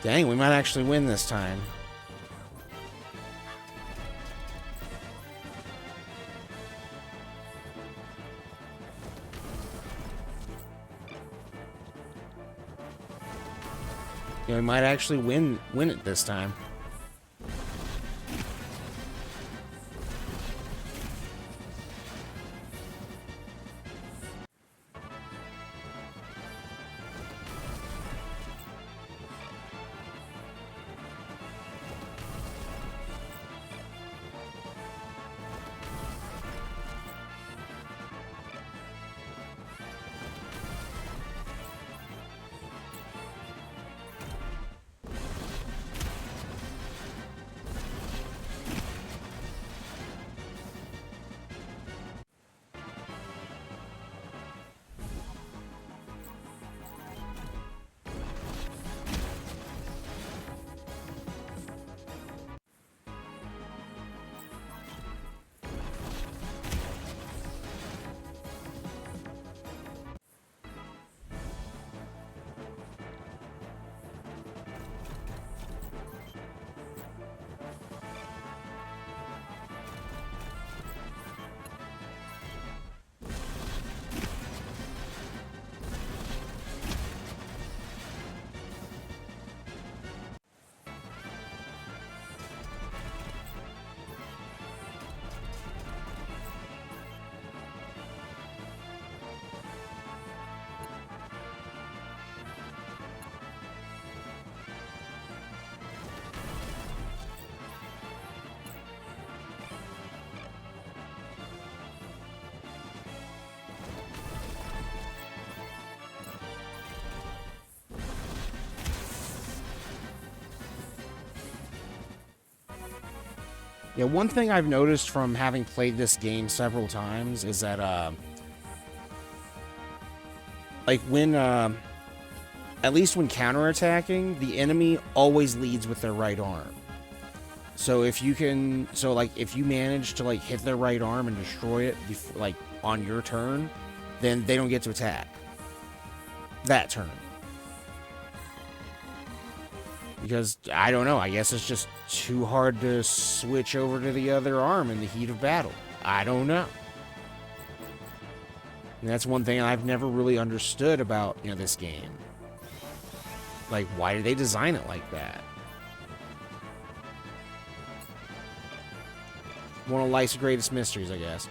[SPEAKER 1] Dang, we might actually win this time. Yeah, we might actually win it this time. Yeah, one thing I've noticed from having played this game several times is that, like at least when counterattacking, the enemy always leads with their right arm. So if you manage to like hit their right arm and destroy it like on your turn, then they don't get to attack that turn. Because, I don't know, I guess it's just too hard to switch over to the other arm in the heat of battle. I don't know. And that's one thing I've never really understood about, this game. Like, why did they design it like that? One of life's greatest mysteries, I guess.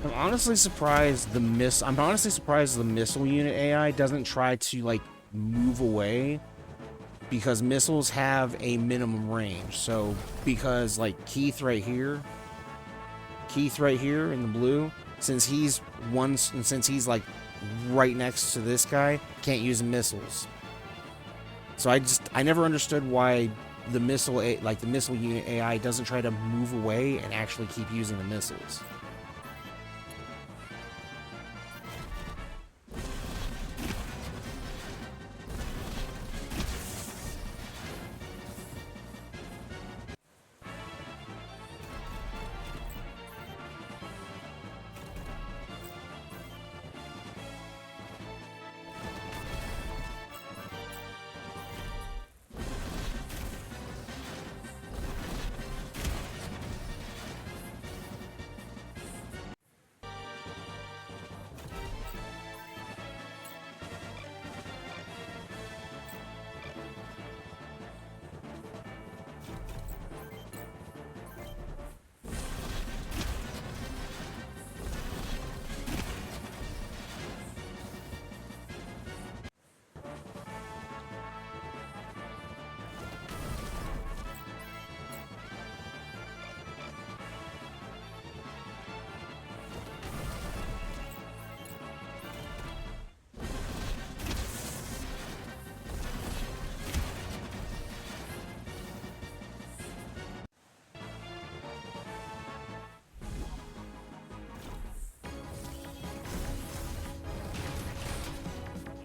[SPEAKER 1] I'm honestly surprised the missile unit AI doesn't try to like move away, because missiles have a minimum range. So because like Keith right here in the blue, since he's like right next to this guy, can't use missiles. So I never understood why the missile unit AI doesn't try to move away and actually keep using the missiles.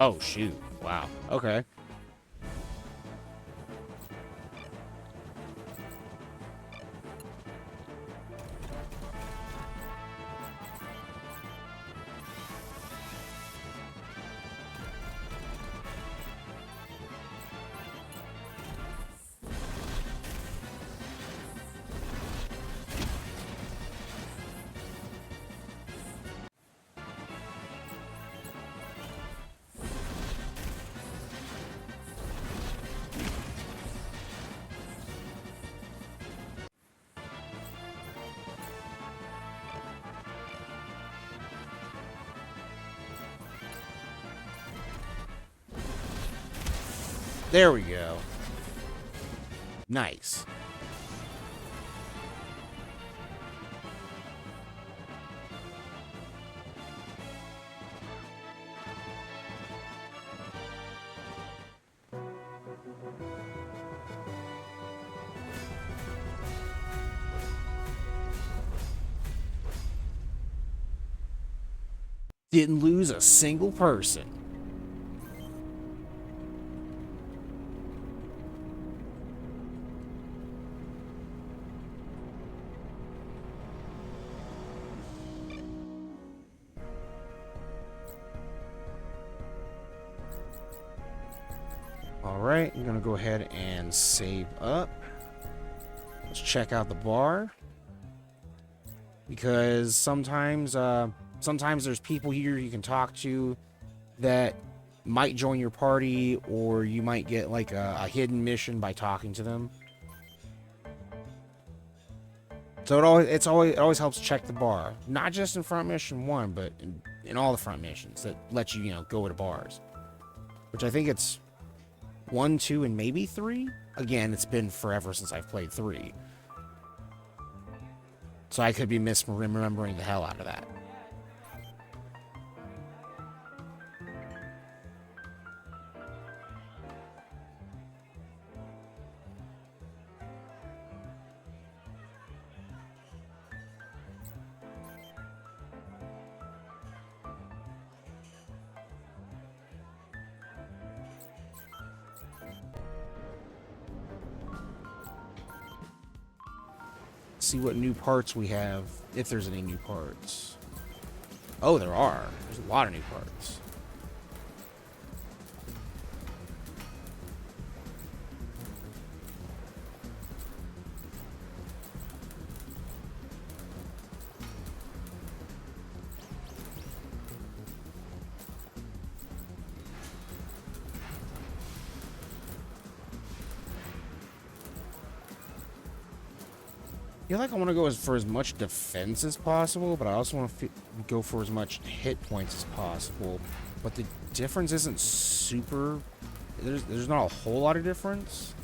[SPEAKER 1] Oh, shoot. Wow. Okay. There we go. Nice. Didn't lose a single person. Alright, I'm gonna go ahead and save up. Let's check out the bar. Because sometimes there's people here you can talk to that might join your party, or you might get like a hidden mission by talking to them. So it always helps check the bar, not just in front mission 1, but in all the front missions that let you, go to bars. Which I think it's 1, 2, and maybe 3. Again, it's been forever since I've played 3. So I could be misremembering the hell out of that. See what new parts we have, if there's any new parts. Oh, there are. There's a lot of new parts. I feel like I want to go for as much defense as possible, but I also want to go for as much hit points as possible. But the difference isn't super... There's not a whole lot of difference.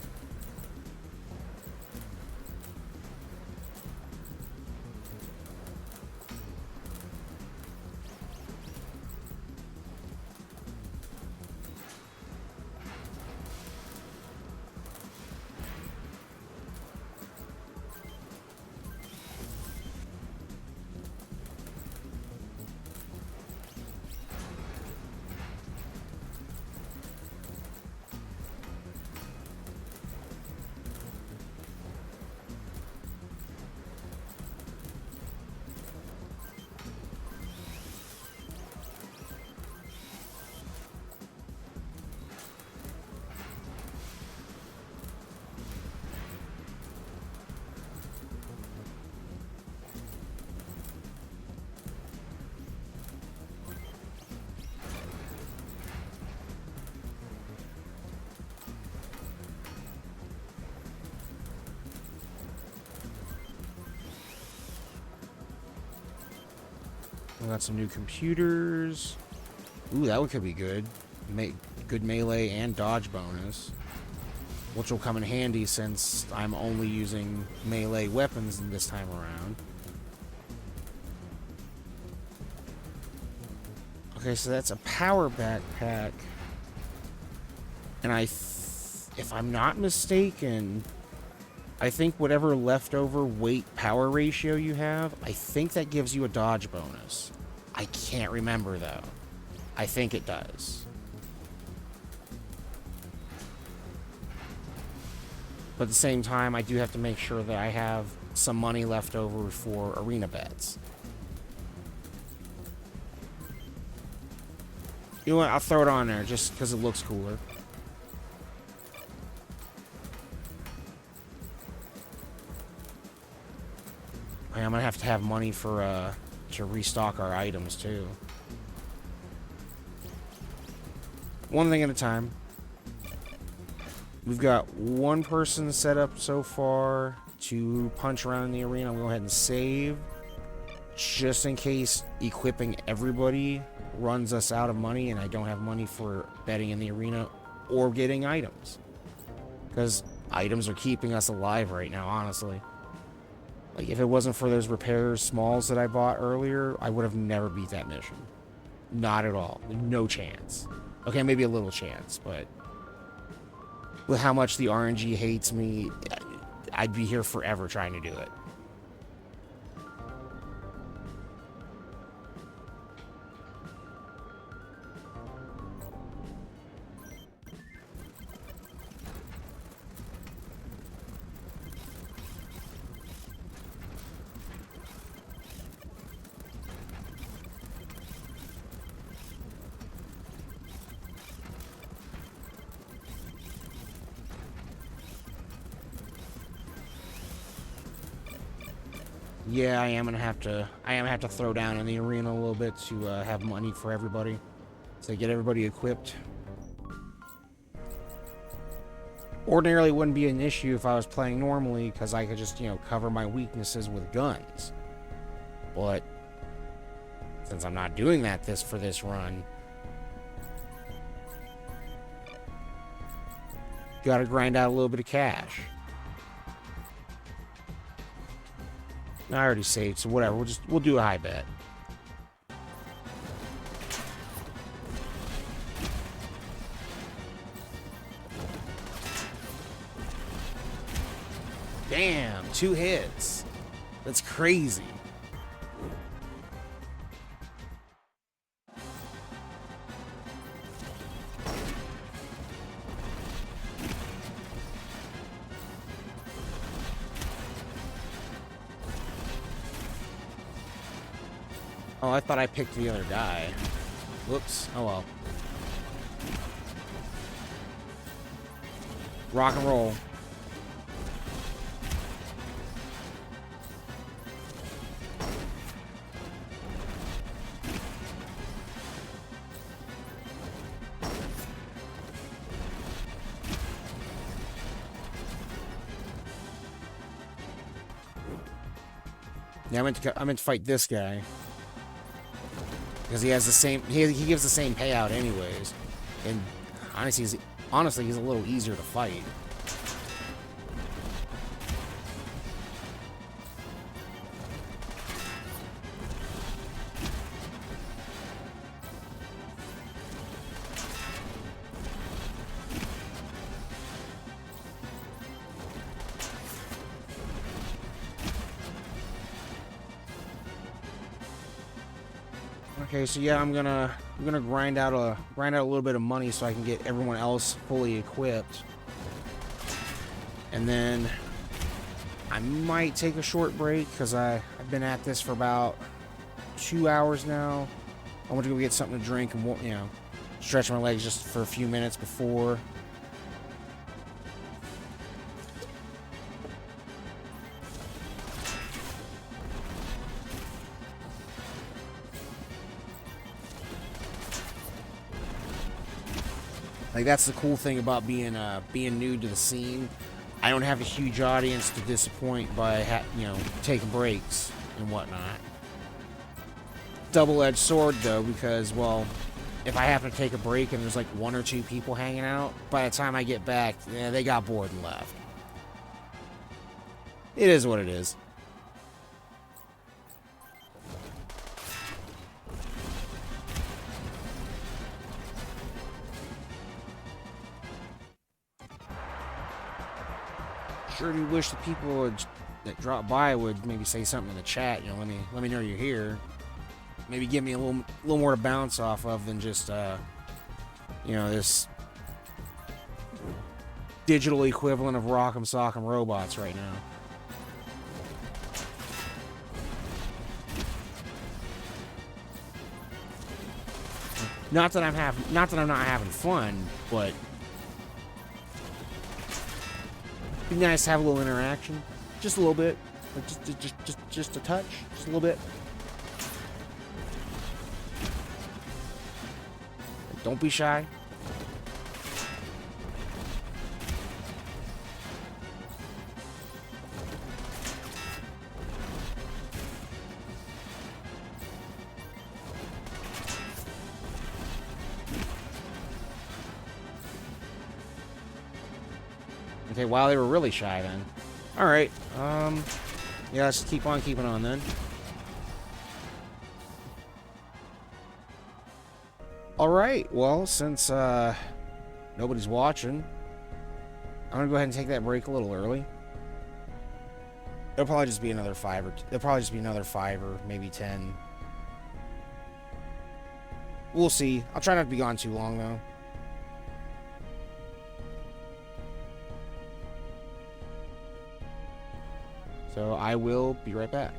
[SPEAKER 1] We got some new computers. Ooh, that one could be good. Good melee and dodge bonus, which will come in handy since I'm only using melee weapons this time around. Okay, so that's a power backpack. And if I'm not mistaken, I think whatever leftover weight power ratio you have, I think that gives you a dodge bonus. I can't remember though. I think it does. But at the same time, I do have to make sure that I have some money left over for arena bets. You know what? I'll throw it on there just because it looks cooler. I'm gonna have to have money for to restock our items too. One thing at a time. We've got one person set up so far to punch around in the arena. I'm gonna go ahead and save, just in case equipping everybody runs us out of money and I don't have money for betting in the arena or getting items. Because items are keeping us alive right now, honestly. Like, if it wasn't for those repairs smalls that I bought earlier, I would have never beat that mission. Not at all. No chance. Okay, maybe a little chance, but with how much the RNG hates me, I'd be here forever trying to do it. Yeah, I am gonna have to throw down in the arena a little bit to have money for everybody, to get everybody equipped. Ordinarily, it wouldn't be an issue if I was playing normally, because I could just, cover my weaknesses with guns. But since I'm not doing that for this run, gotta grind out a little bit of cash. I already saved, so whatever. We'll do a high bet. Damn, 2 hits. That's crazy. Oh, I thought I picked the other guy. Whoops. Oh well. Rock and roll. Yeah, I meant to fight this guy. Because he has the same, he gives the same payout anyways. And honestly, he's a little easier to fight. Okay, so yeah, I'm gonna grind out a little bit of money so I can get everyone else fully equipped, and then I might take a short break because I've been at this for about 2 hours now. I want to go get something to drink and stretch my legs just for a few minutes before. Like, that's the cool thing about being new to the scene. I don't have a huge audience to disappoint by taking breaks and whatnot. Double-edged sword though, because well, if I happen to take a break and there's like 1 or 2 people hanging out, by the time I get back, they got bored and left. It is what it is. Sure do wish the people that drop by would maybe say something in the chat. Let me know you're here. Maybe give me a little more to bounce off of than just this digital equivalent of Rock'em Sock'em Robots right now. Not that I'm not having fun, but it'd be nice to have a little interaction, just a little bit, like just a touch, just a little bit. Don't be shy. Okay, wow, they were really shy then. All right, yeah, let's keep on keeping on then. All right, well, since nobody's watching, I'm gonna go ahead and take that break a little early. It'll probably just be another 5 or maybe 10. We'll see. I'll try not to be gone too long though. So I will be right back.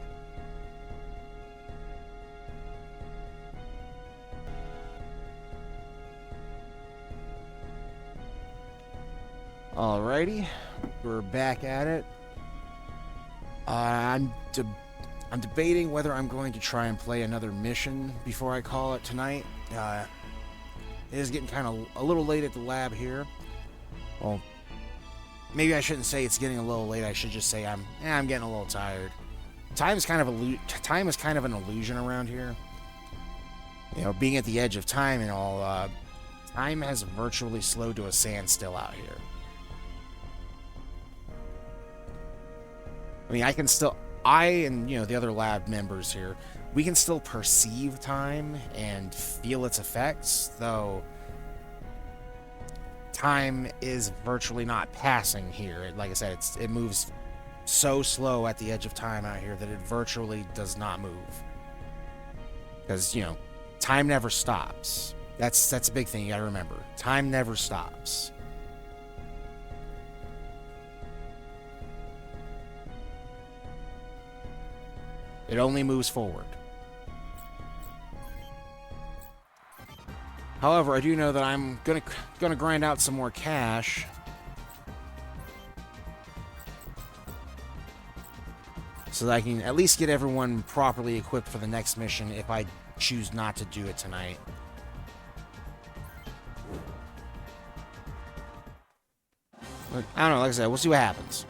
[SPEAKER 1] Alrighty, we're back at it. I'm I'm debating whether I'm going to try and play another mission before I call it tonight. It is getting kind of a little late at the lab here. Well, maybe I shouldn't say it's getting a little late. I should just say I'm getting a little tired. Time is kind of an illusion around here. You know, being at the edge of time and all, time has virtually slowed to a standstill out here. I mean, I and, you know, the other lab members here, we can still perceive time and feel its effects, though time is virtually not passing here. Like I said, it moves so slow at the edge of time out here that it virtually does not move. Because, you know, time never stops. That's a big thing you gotta remember. Time never stops. It only moves forward. However, I do know that I'm gonna grind out some more cash. So that I can at least get everyone properly equipped for the next mission if I choose not to do it tonight. But, I don't know, like I said, we'll see what happens.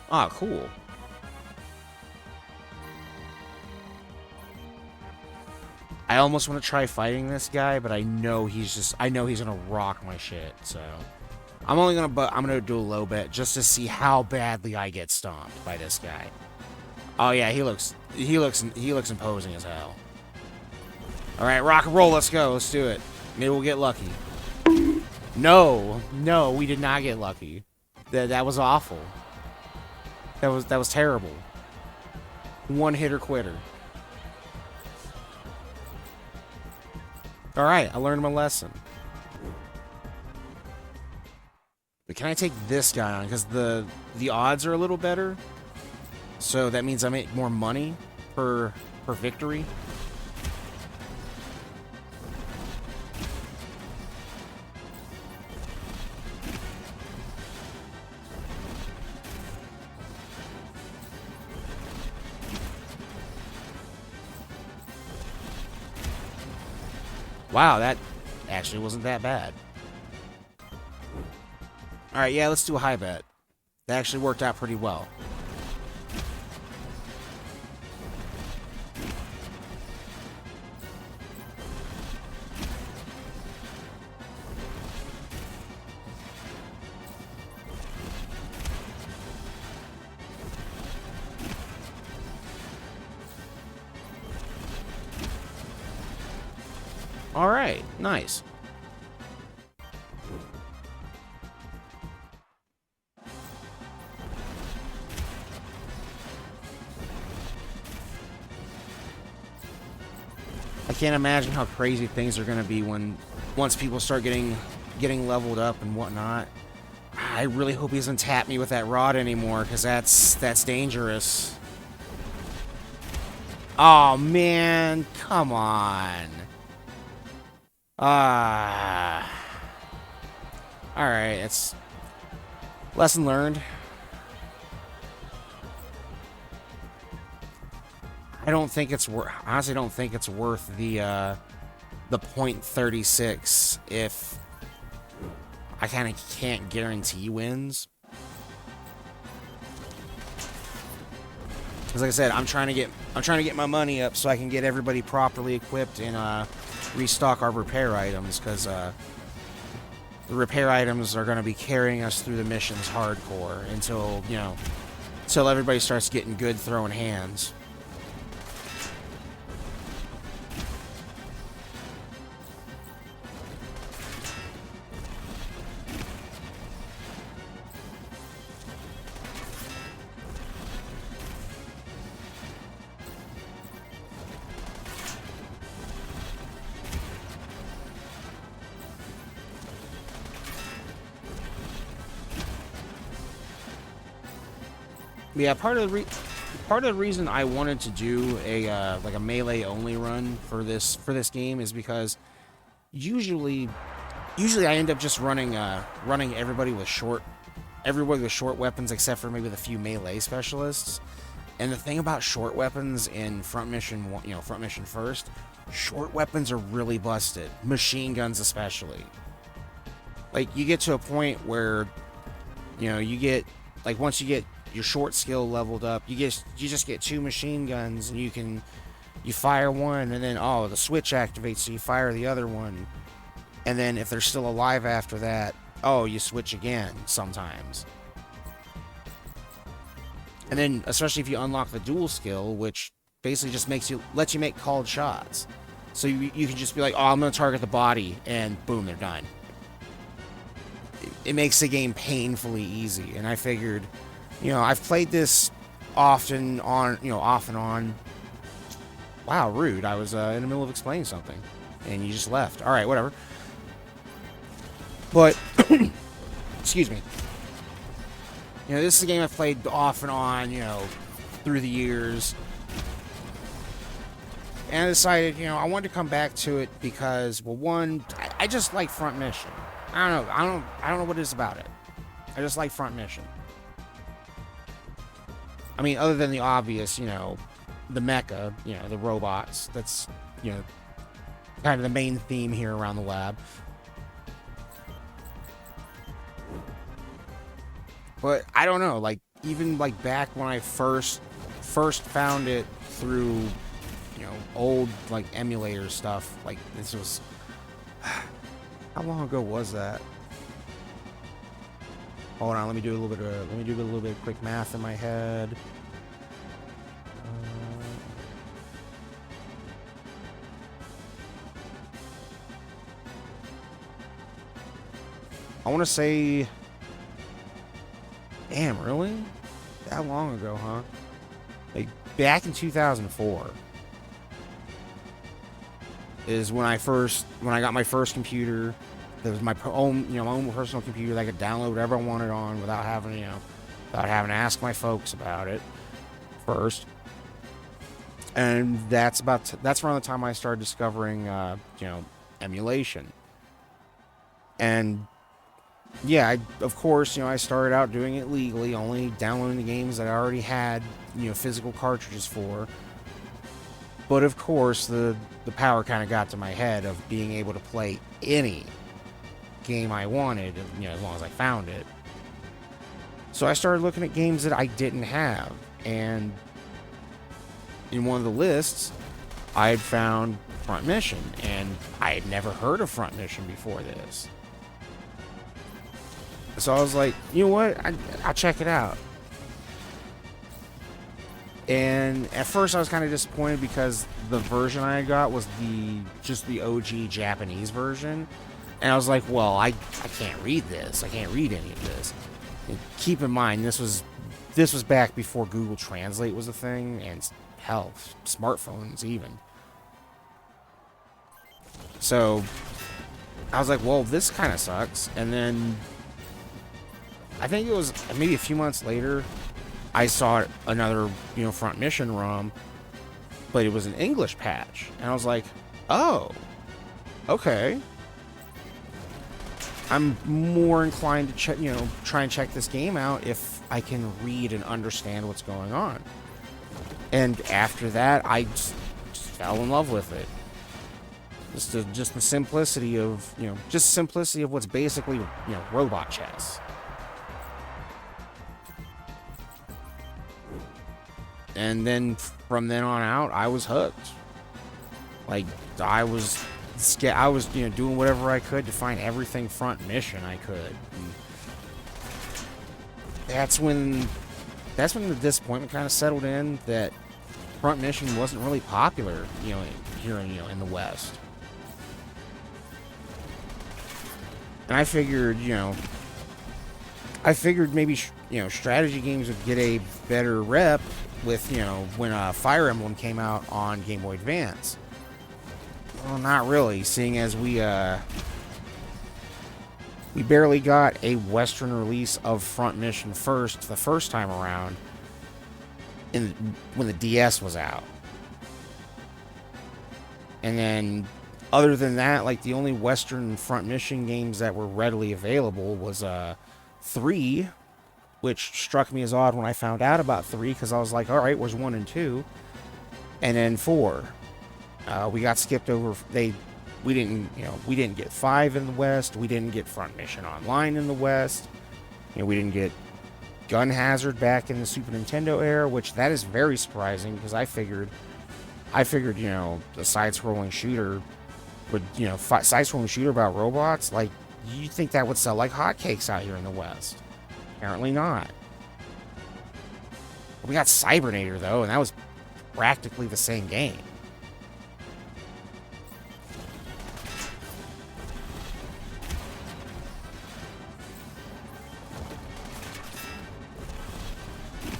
[SPEAKER 1] Ah, cool. I almost want to try fighting this guy, but I know he's gonna rock my shit, so I'm gonna do a low bet just to see how badly I get stomped by this guy. Oh yeah, he looks imposing as hell. Alright, rock and roll, let's go, let's do it. Maybe we'll get lucky. No, we did not get lucky. That was awful. That was terrible. One hitter quitter. Alright, I learned my lesson. But can I take this guy on? Because the odds are a little better. So that means I make more money per victory. Wow, that actually wasn't that bad. Alright, yeah, let's do a high bet. That actually worked out pretty well. Alright, nice. I can't imagine how crazy things are going to be once people start getting leveled up and whatnot. I really hope he doesn't tap me with that rod anymore, because that's dangerous. Oh man, come on. Alright, it's lesson learned. I don't think it's worth. Honestly, don't think it's worth the .36 if I kind of can't guarantee wins. Because like I said, I'm trying to get my money up so I can get everybody properly equipped and restock our repair items. Because the repair items are going to be carrying us through the missions hardcore until, until everybody starts getting good throwing hands. Yeah, part of the reason I wanted to do a like a melee only run for this game is because usually I end up just running everybody with short weapons except for maybe the few melee specialists. And the thing about short weapons in Front Mission 1st, short weapons are really busted. Machine guns especially. Like, you get to a point where you get, like, once you get your short skill leveled up, you just get 2 machine guns, and you fire one, and then the switch activates, so you fire the other one, and then if they're still alive after that, you switch again sometimes. And then especially if you unlock the dual skill, which basically just lets you make called shots, so you can just be like, I'm gonna target the body, and boom, they're done. It makes the game painfully easy, and I figured, I've played this off and on. Wow, rude. I was in the middle of explaining something, and you just left. All right, whatever. But, excuse me. This is a game I've played off and on, through the years. And I decided, I wanted to come back to it because, well, one, I just like Front Mission. I don't know what it is about it. I just like Front Mission. I mean, other than the obvious, the mecha, the robots. That's, kind of the main theme here around the lab. But I don't know, like, even like back when I first found it through, old like emulator stuff. Like, this was, how long ago was that? Hold on, let me do a little bit of quick math in my head. I want to say, damn, really? That long ago, huh? Like, back in 2004 is when I got my first computer. That was my own, my own personal computer that I could download whatever I wanted on without having to ask my folks about it first. And that's around the time I started discovering, emulation. And yeah, of course, I started out doing it legally, only downloading the games that I already had, physical cartridges for. But of course, the power kind of got to my head of being able to play any game I wanted, as long as I found it. So I started looking at games that I didn't have, and in one of the lists, I had found Front Mission, and I had never heard of Front Mission before this. So I was like, you know what? I'll check it out. And at first I was kind of disappointed because the version I got was just the OG Japanese version. And I was like, well, I can't read this. I can't read any of this. And keep in mind, this was back before Google Translate was a thing, and hell, smartphones even. So I was like, well, this kind of sucks. And then I think it was maybe a few months later, I saw another, Front Mission ROM, but it was an English patch. And I was like, oh, okay. I'm more inclined to check, try and check this game out if I can read and understand what's going on. And after that, I just fell in love with it. Just the simplicity of, what's basically, robot chess. And then from then on out, I was hooked. Like, I was I was, doing whatever I could to find everything front mission I could. And that's when the disappointment kind of settled in that front mission wasn't really popular, here in the West. And I figured, maybe, strategy games would get a better rep with, when Fire Emblem came out on Game Boy Advance. Well, not really, seeing as we barely got a Western release of Front Mission First the first time around when the DS was out. And then, other than that, like, the only Western Front Mission games that were readily available was 3, which struck me as odd when I found out about 3, because I was like, alright, where's 1 and 2? And then 4. We got skipped over. We didn't get 5 in the West. We didn't get Front Mission Online in the West. We didn't get Gun Hazard back in the Super Nintendo era, which that is very surprising because I figured, the side-scrolling shooter would, side-scrolling shooter about robots, like, you'd think that would sell like hotcakes out here in the West. Apparently not. We got Cybernator though, and that was practically the same game.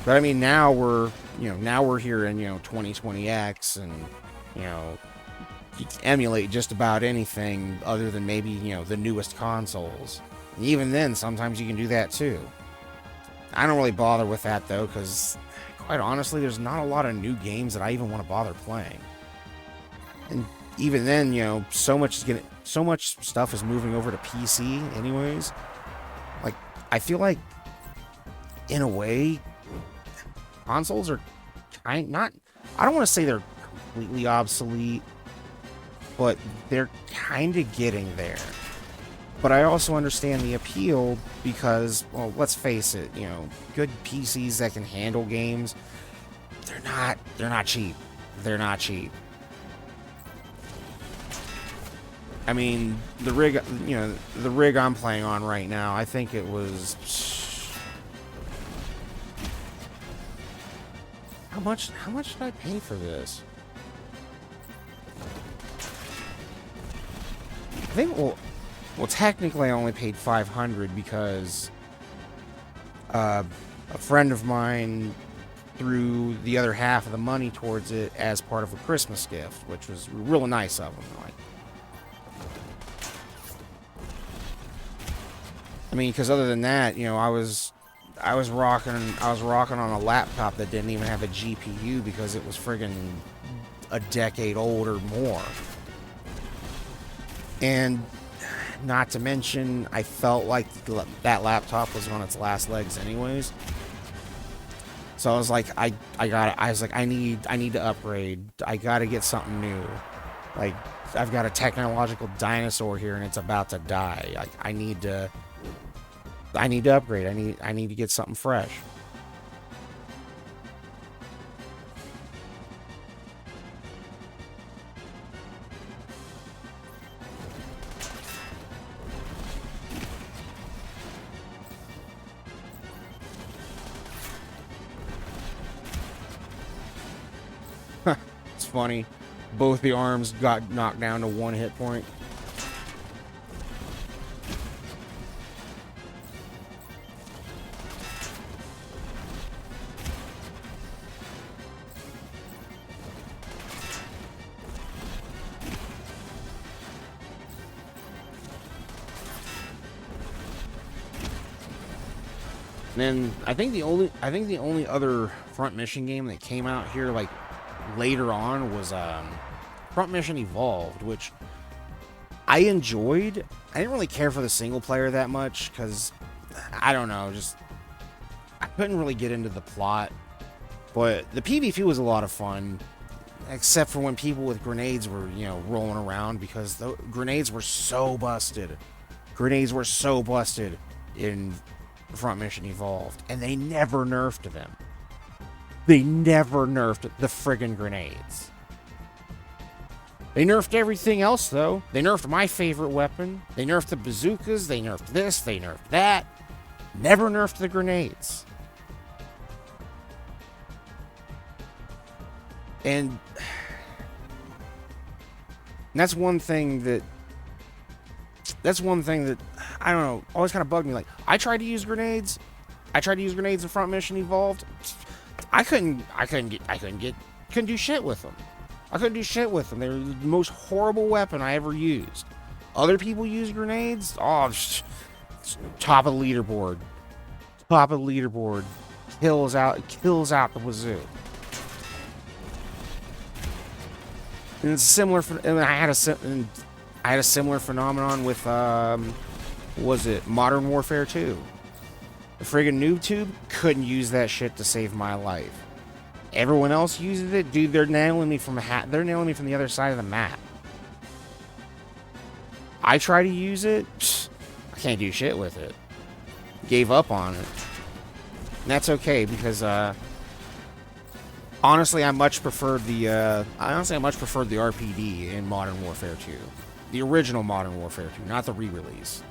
[SPEAKER 1] But I mean, now we're here in, 2020X, and, you can emulate just about anything other than maybe, the newest consoles. And even then, sometimes you can do that too. I don't really bother with that though, because quite honestly, there's not a lot of new games that I even want to bother playing. And even then, so much stuff is moving over to PC anyways. Like, I feel like, in a way, consoles are I don't want to say they're completely obsolete, but they're kind of getting there. But I also understand the appeal because, well, let's face it, good PCs that can handle games, they're not cheap. They're not cheap. I mean, the rig I'm playing on right now, I think it was, How much did I pay for this? I think, well, technically I only paid $500 because a friend of mine threw the other half of the money towards it as part of a Christmas gift, which was real nice of him. Like, I mean, because other than that, I was rocking on a laptop that didn't even have a GPU because it was friggin' a decade old or more. And not to mention, I felt like that laptop was on its last legs anyways. So I was like, I need to upgrade. I gotta get something new. Like, I've got a technological dinosaur here and it's about to die. Like, I need to upgrade. I need to get something fresh. It's funny. Both the arms got knocked down to 1 hit point. And then I think the only other Front Mission game that came out here like later on was Front Mission Evolved, which I enjoyed. I didn't really care for the single player that much because I don't know, just I couldn't really get into the plot. But the PvP was a lot of fun, except for when people with grenades were, rolling around, because the grenades were so busted. Grenades were so busted in Front Mission Evolved, and they never nerfed them. They never nerfed the friggin' grenades. They nerfed everything else, though. They nerfed my favorite weapon. They nerfed the bazookas. They nerfed this. They nerfed that. Never nerfed the grenades. And that's one thing that I don't know, always kind of bugged me. Like, I tried to use grenades. I tried to use grenades in Front Mission Evolved. I couldn't do shit with them. I couldn't do shit with them. They were the most horrible weapon I ever used. Other people use grenades. Oh, top of the leaderboard. Top of the leaderboard. Kills out the wazoo. And it's similar. And I had a similar phenomenon with was it Modern Warfare 2? The friggin' noob tube couldn't use that shit to save my life. Everyone else uses it, dude. They're nailing me from They're nailing me from the other side of the map. I try to use it. I can't do shit with it. Gave up on it. And that's okay because honestly, I much preferred the RPD in Modern Warfare 2. The original Modern Warfare 2, not the re-release.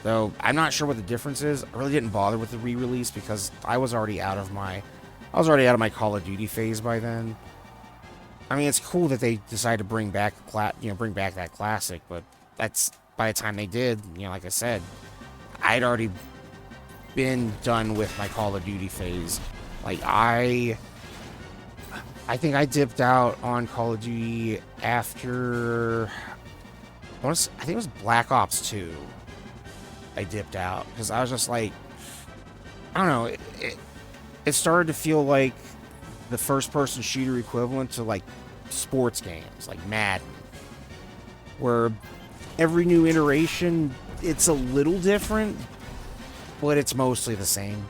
[SPEAKER 1] Though I'm not sure what the difference is. I really didn't bother with the re-release because I was already out of my Call of Duty phase by then. I mean, it's cool that they decided to bring back that classic, but that's by the time they did, like I said, I'd already been done with my Call of Duty phase. Like I think I dipped out on Call of Duty after I think it was Black Ops 2. I dipped out because I was just like, I don't know, it started to feel like the first-person shooter equivalent to like sports games, like Madden, where every new iteration, it's a little different, but it's mostly the same.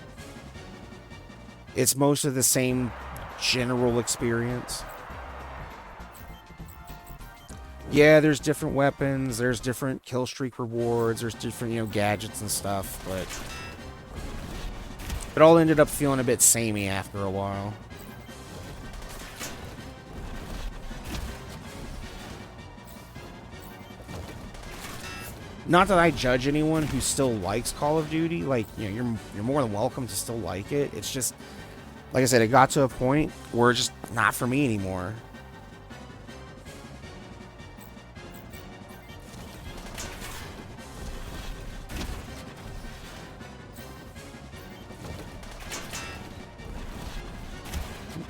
[SPEAKER 1] It's mostly the same general experience. Yeah, there's different weapons, there's different kill streak rewards, there's different, gadgets and stuff, but it all ended up feeling a bit samey after a while. Not that I judge anyone who still likes Call of Duty. Like, you're more than welcome to still like it. It's just, like I said, it got to a point where it's just not for me anymore.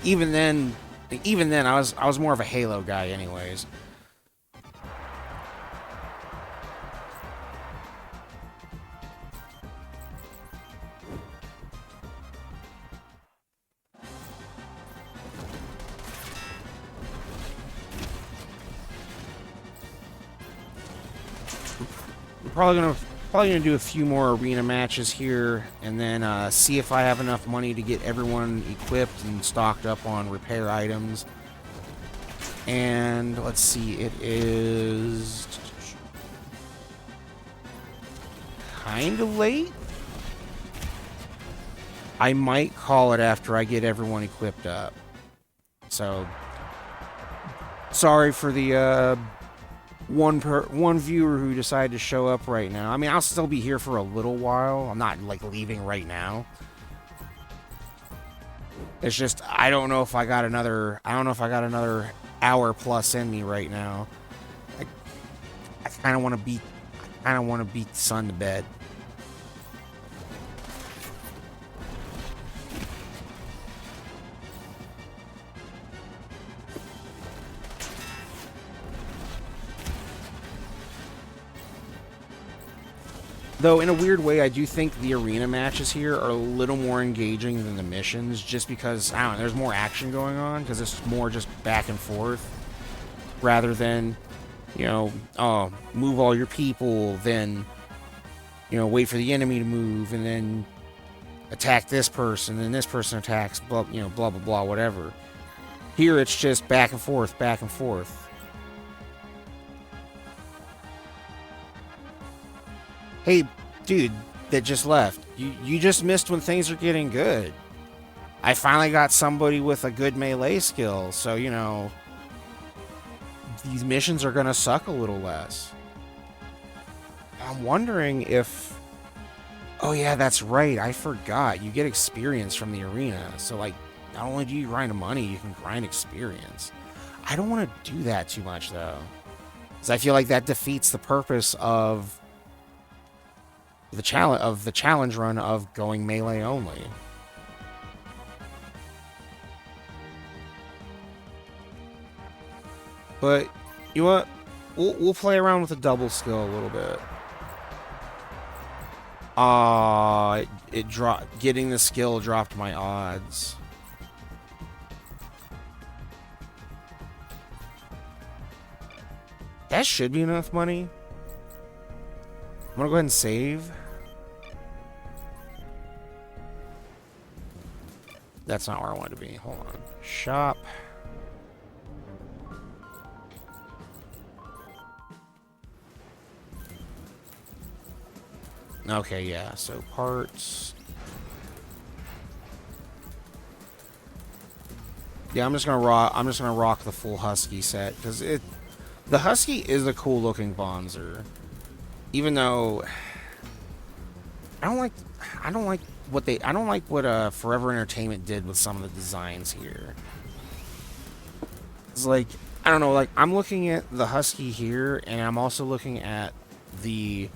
[SPEAKER 1] Even then, I was more of a Halo guy, anyways. We're probably gonna do a few more arena matches here, and then see if I have enough money to get everyone equipped and stocked up on repair items. And let's see, it is kind of late. I might call it after I get everyone equipped up. So sorry for the one viewer who decided to show up right now. I mean, I'll still be here for a little while. I'm not like leaving right now. It's just I don't know if I got another hour plus in me right now. I kind of want to beat the sun to bed. Though, in a weird way, I do think the arena matches here are a little more engaging than the missions, just because, I don't know, there's more action going on, because it's more just back and forth, rather than, move all your people, then, wait for the enemy to move, and then attack this person, and this person attacks, blah, blah, blah, whatever. Here, it's just back and forth, back and forth. Hey, dude that just left, you just missed when things are getting good. I finally got somebody with a good melee skill, so, these missions are gonna suck a little less. I'm wondering if... Oh yeah, that's right. I forgot. You get experience from the arena. So, like, not only do you grind money, you can grind experience. I don't want to do that too much, though. Because I feel like that defeats the purpose of the challenge run of going melee only. But, you know what? We'll play around with the double skill a little bit. It dropped. Getting the skill dropped my odds. That should be enough money. I'm gonna go ahead and save. That's not where I wanted to be. Hold on. Shop. Okay, yeah. So parts. Yeah, I'm just gonna rock the full Husky set because the Husky is a cool looking Bonzer. Even though I don't like what Forever Entertainment did with some of the designs here. It's like, I don't know, like I'm looking at the Husky here and I'm also looking at the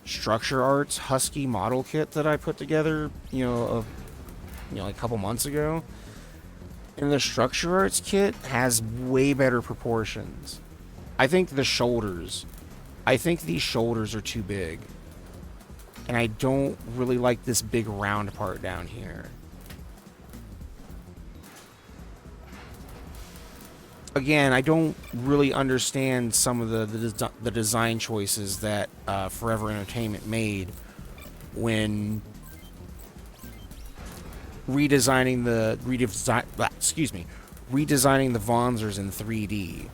[SPEAKER 1] Structure Arts Husky model kit that I put together, like a couple months ago. And the Structure Arts kit has way better proportions. I think these shoulders are too big. And I don't really like this big round part down here. Again, I don't really understand some of the design choices that Forever Entertainment made when redesigning the Vonzers in 3D.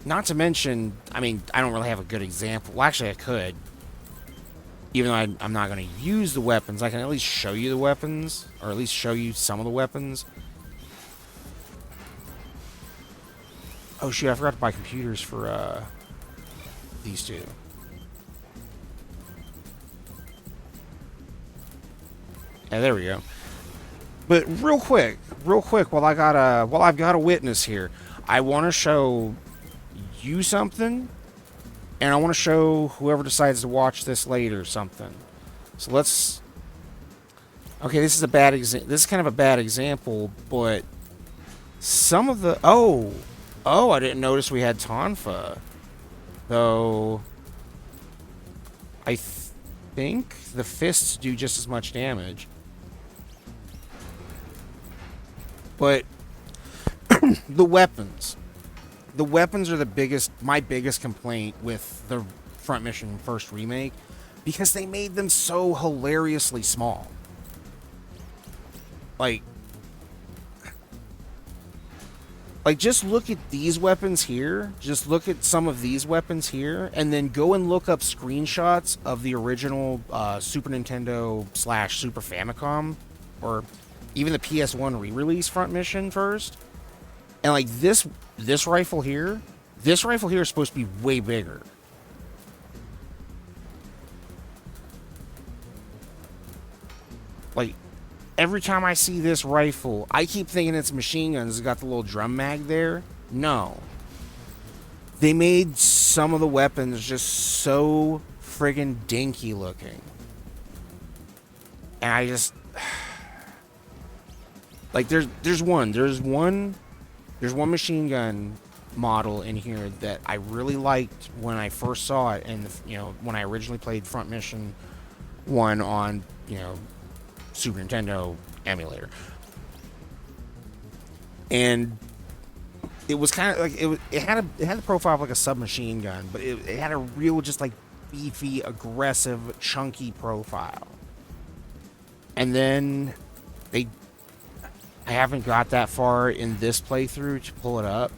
[SPEAKER 1] Not to mention, I mean, I don't really have a good example. Well, actually, I could. Even though I'm not going to use the weapons, I can at least show you the weapons, or at least show you some of the weapons. Oh shoot, I forgot to buy computers for these two. Yeah, there we go. But real quick, while I've got a witness here, I want to show you something, and I want to show whoever decides to watch this later something. So let's. Okay, this is kind of a bad example, but some of the Oh, I didn't notice we had Tonfa. Though I think the fists do just as much damage. But the weapons. The weapons are my biggest complaint with the Front Mission 1st Remake, because they made them so hilariously small. Like, just look at these weapons here. Just look at some of these weapons here. And then go and look up screenshots of the original Super Nintendo / Super Famicom. Or even the PS1 re-release Front Mission 1st. And, like, this rifle here. This rifle here is supposed to be way bigger. Like, every time I see this rifle, I keep thinking it's machine guns. It's got the little drum mag there. No. They made some of the weapons just so friggin' dinky looking. And I just... Like, there's one machine gun model in here that I really liked when I first saw it, and when I originally played Front Mission 1 on, Super Nintendo emulator. And it was kind of like it had the profile of like a submachine gun, but it had a real just like beefy, aggressive, chunky profile. And then I haven't got that far in this playthrough to pull it up.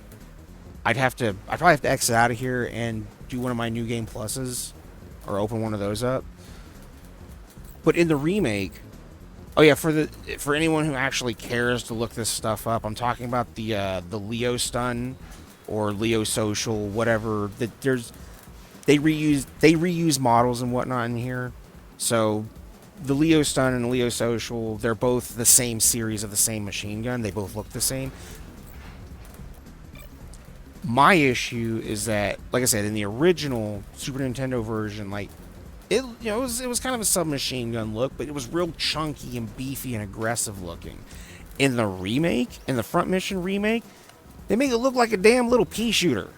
[SPEAKER 1] I'd probably have to exit out of here and do one of my New Game Pluses, or open one of those up. But in the remake, oh yeah, for anyone who actually cares to look this stuff up, I'm talking about the Leo Stun or Leo Social, whatever. That they reuse models and whatnot in here. So the Leo Stun and the Leo Social, they're both the same series of the same machine gun. They both look the same. My issue is that, like I said, in the original Super Nintendo version, like it, it was kind of a submachine gun look, but it was real chunky and beefy and aggressive looking. In the remake, in the Front Mission remake, they make it look like a damn little pea shooter.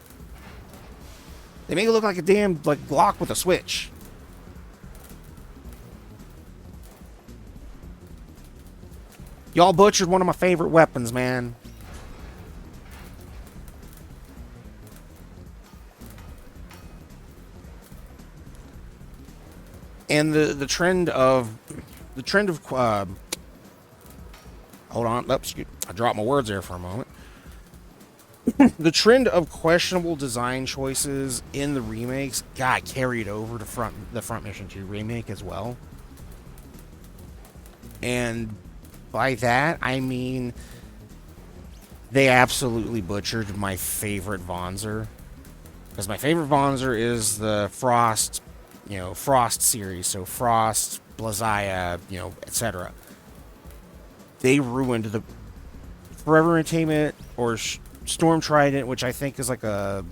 [SPEAKER 1] They make it look like a damn like Glock with a switch. Y'all butchered one of my favorite weapons, man. And the trend of hold on, oops, I dropped my words there for a moment. The trend of questionable design choices in the remakes got carried over to the Front Mission 2 remake as well. And by that, I mean they absolutely butchered my favorite Vonzer. Because my favorite Vonzer is the Frost, Frost series. So Frost, Blazaya, etc. They ruined the Forever Entertainment or Storm Trident, which I think is like a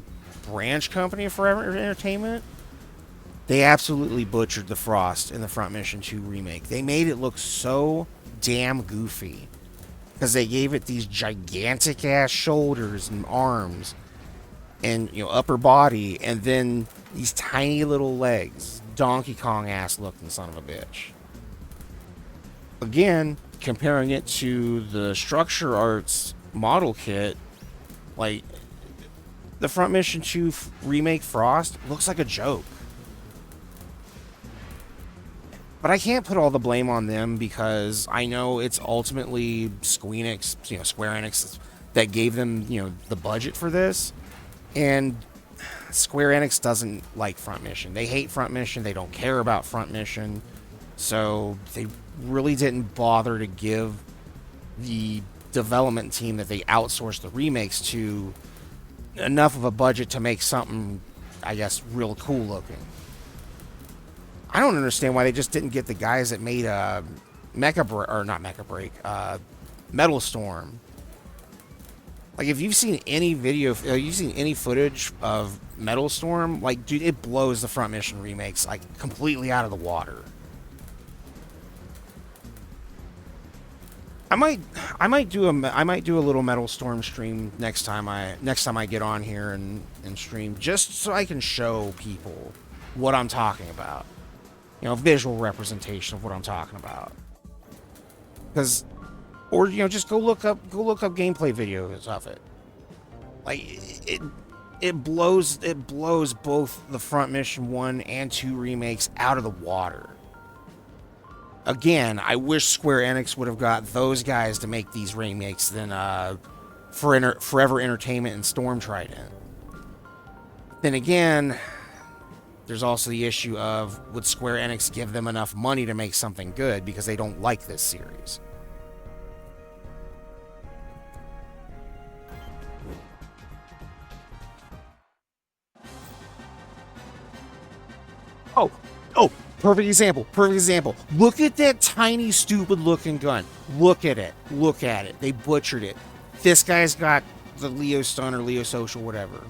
[SPEAKER 1] branch company of Forever Entertainment. They absolutely butchered the Frost in the Front Mission 2 remake. They made it look so damn goofy because they gave it these gigantic ass shoulders and arms and upper body, and then these tiny little legs. Donkey Kong ass looking son of a bitch. Again, comparing it to the Structure Arts model kit, like the Front Mission 2 remake Frost looks like a joke. But I can't put all the blame on them because I know it's ultimately Square Enix that gave them, the budget for this. And Square Enix doesn't like Front Mission. They hate Front Mission. They don't care about Front Mission. So they really didn't bother to give the development team that they outsourced the remakes to enough of a budget to make something, I guess, real cool looking. I don't understand why they just didn't get the guys that made Metal Storm. Like, if you've seen any you've seen any footage of Metal Storm, like, dude, it blows the Front Mission remakes, like, completely out of the water. I might do a little Metal Storm stream next time I get on here and stream, just so I can show people what I'm talking about. Visual representation of what I'm talking about. Or just go look up gameplay videos of it. Like it blows both the Front Mission 1 and 2 remakes out of the water. Again, I wish Square Enix would have got those guys to make these remakes than Forever Entertainment and Storm Trident. Then again, there's also the issue of, would Square Enix give them enough money to make something good because they don't like this series? Oh, perfect example. Look at that tiny, stupid looking gun. Look at it. They butchered it. This guy's got the Leo Stun or Leo Social, whatever.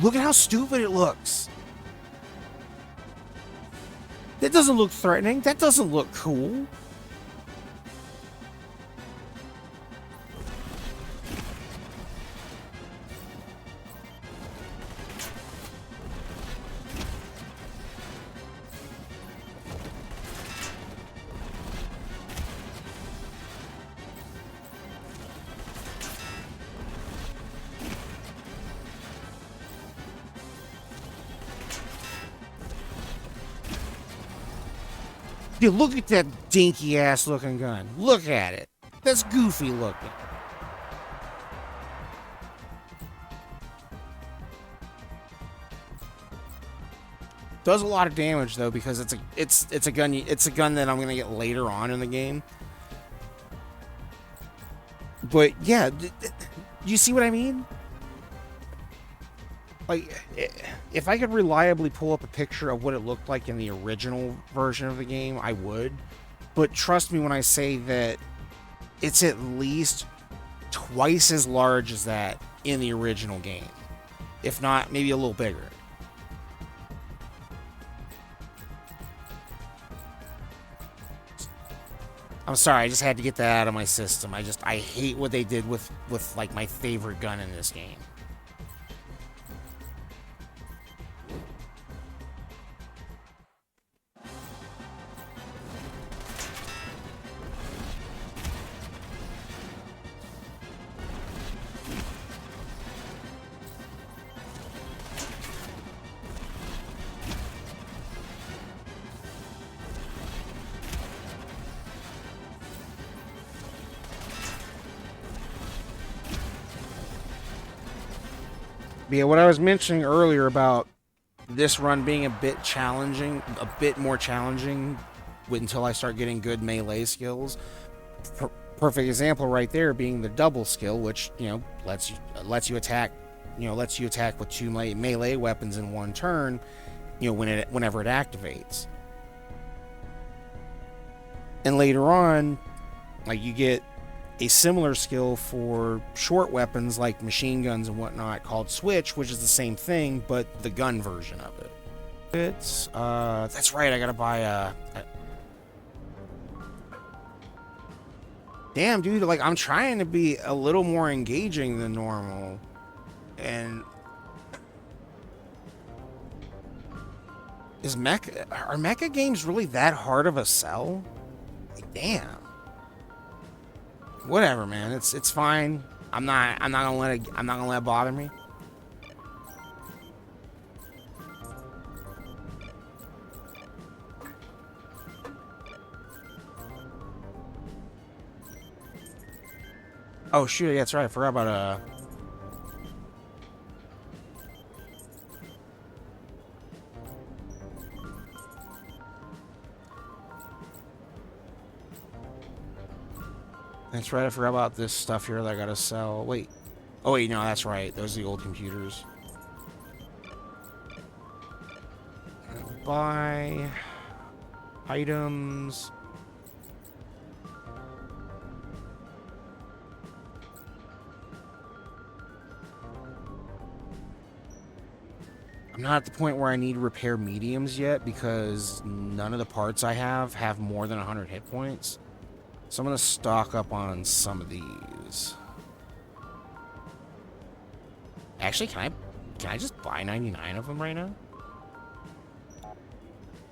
[SPEAKER 1] Look at how stupid it looks. That doesn't look threatening. That doesn't look cool. Dude, look at that dinky ass looking gun. Look at it. That's goofy looking. Does a lot of damage though, because it's a gun that I'm gonna get later on in the game. But yeah, you see what I mean? like, if I could reliably pull up a picture of what it looked like in the original version of the game, I would. But trust me when I say that it's at least twice as large as that in the original game. If not, maybe a little bigger. I'm sorry, I just had to get that out of my system. I hate what they did with like my favorite gun in this game. Yeah, what I was mentioning earlier about this run being a bit challenging, a bit more challenging until I start getting good melee skills. Perfect example right there being the double skill, which, you know, lets you attack, lets you attack with two melee weapons in one turn, whenever it activates. And later on, like, you get a similar skill for short weapons like machine guns and whatnot called switch, which is the same thing but the gun version of it. That's right, I gotta buy damn, dude, like, I'm trying to be a little more engaging than normal, and are mecha games really that hard of a sell? Like, damn. Whatever, man. It's fine. I'm not gonna let it bother me. Oh shoot, yeah, that's right. I forgot about that's right, I forgot about this stuff here that I gotta sell. Wait. Oh wait, no, that's right. Those are the old computers. Buy items. I'm not at the point where I need repair mediums yet because none of the parts I have more than 100 hit points. So I'm gonna stock up on some of these. Actually, can I just buy 99 of them right now?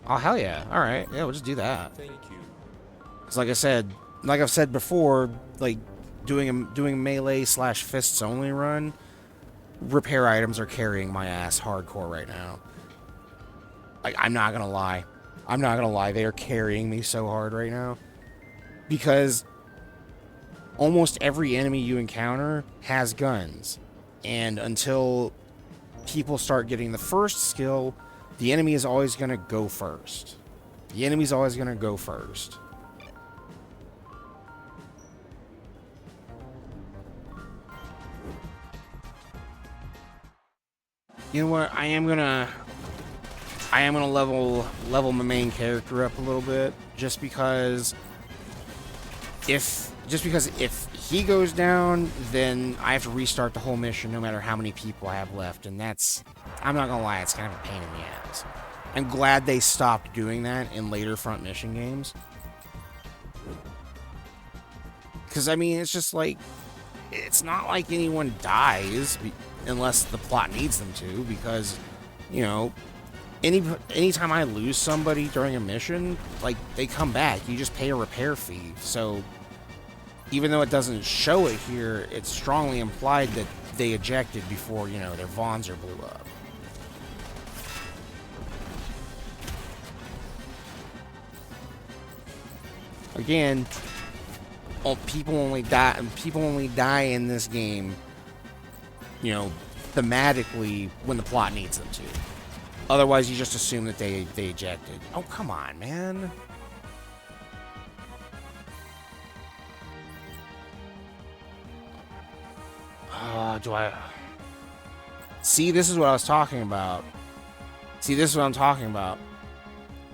[SPEAKER 1] Oh hell yeah! All right, yeah, we'll just do that.
[SPEAKER 2] Thank you.
[SPEAKER 1] Cause like I've said before, like doing a melee / fists only run, repair items are carrying my ass hardcore right now. Like, I'm not gonna lie, they are carrying me so hard right now. Because almost every enemy you encounter has guns. And until people start getting the first skill, the enemy is always going to go first. You know what? I am gonna level my main character up a little bit, just because if he goes down, then I have to restart the whole mission no matter how many people I have left, and that's, I'm not gonna lie, it's kind of a pain in the ass. I'm glad they stopped doing that in later front mission games. Because, I mean, it's just like, it's not like anyone dies unless the plot needs them to, because, you know, anytime I lose somebody during a mission, like, they come back. You just pay a repair fee. So even though it doesn't show it here, it's strongly implied that they ejected before, you know, their Vonzer blew up. Again, people only die in this game, you know, thematically when the plot needs them to. Otherwise, you just assume that they ejected. Oh, come on, man. See, this is what I was talking about. See, this is what I'm talking about.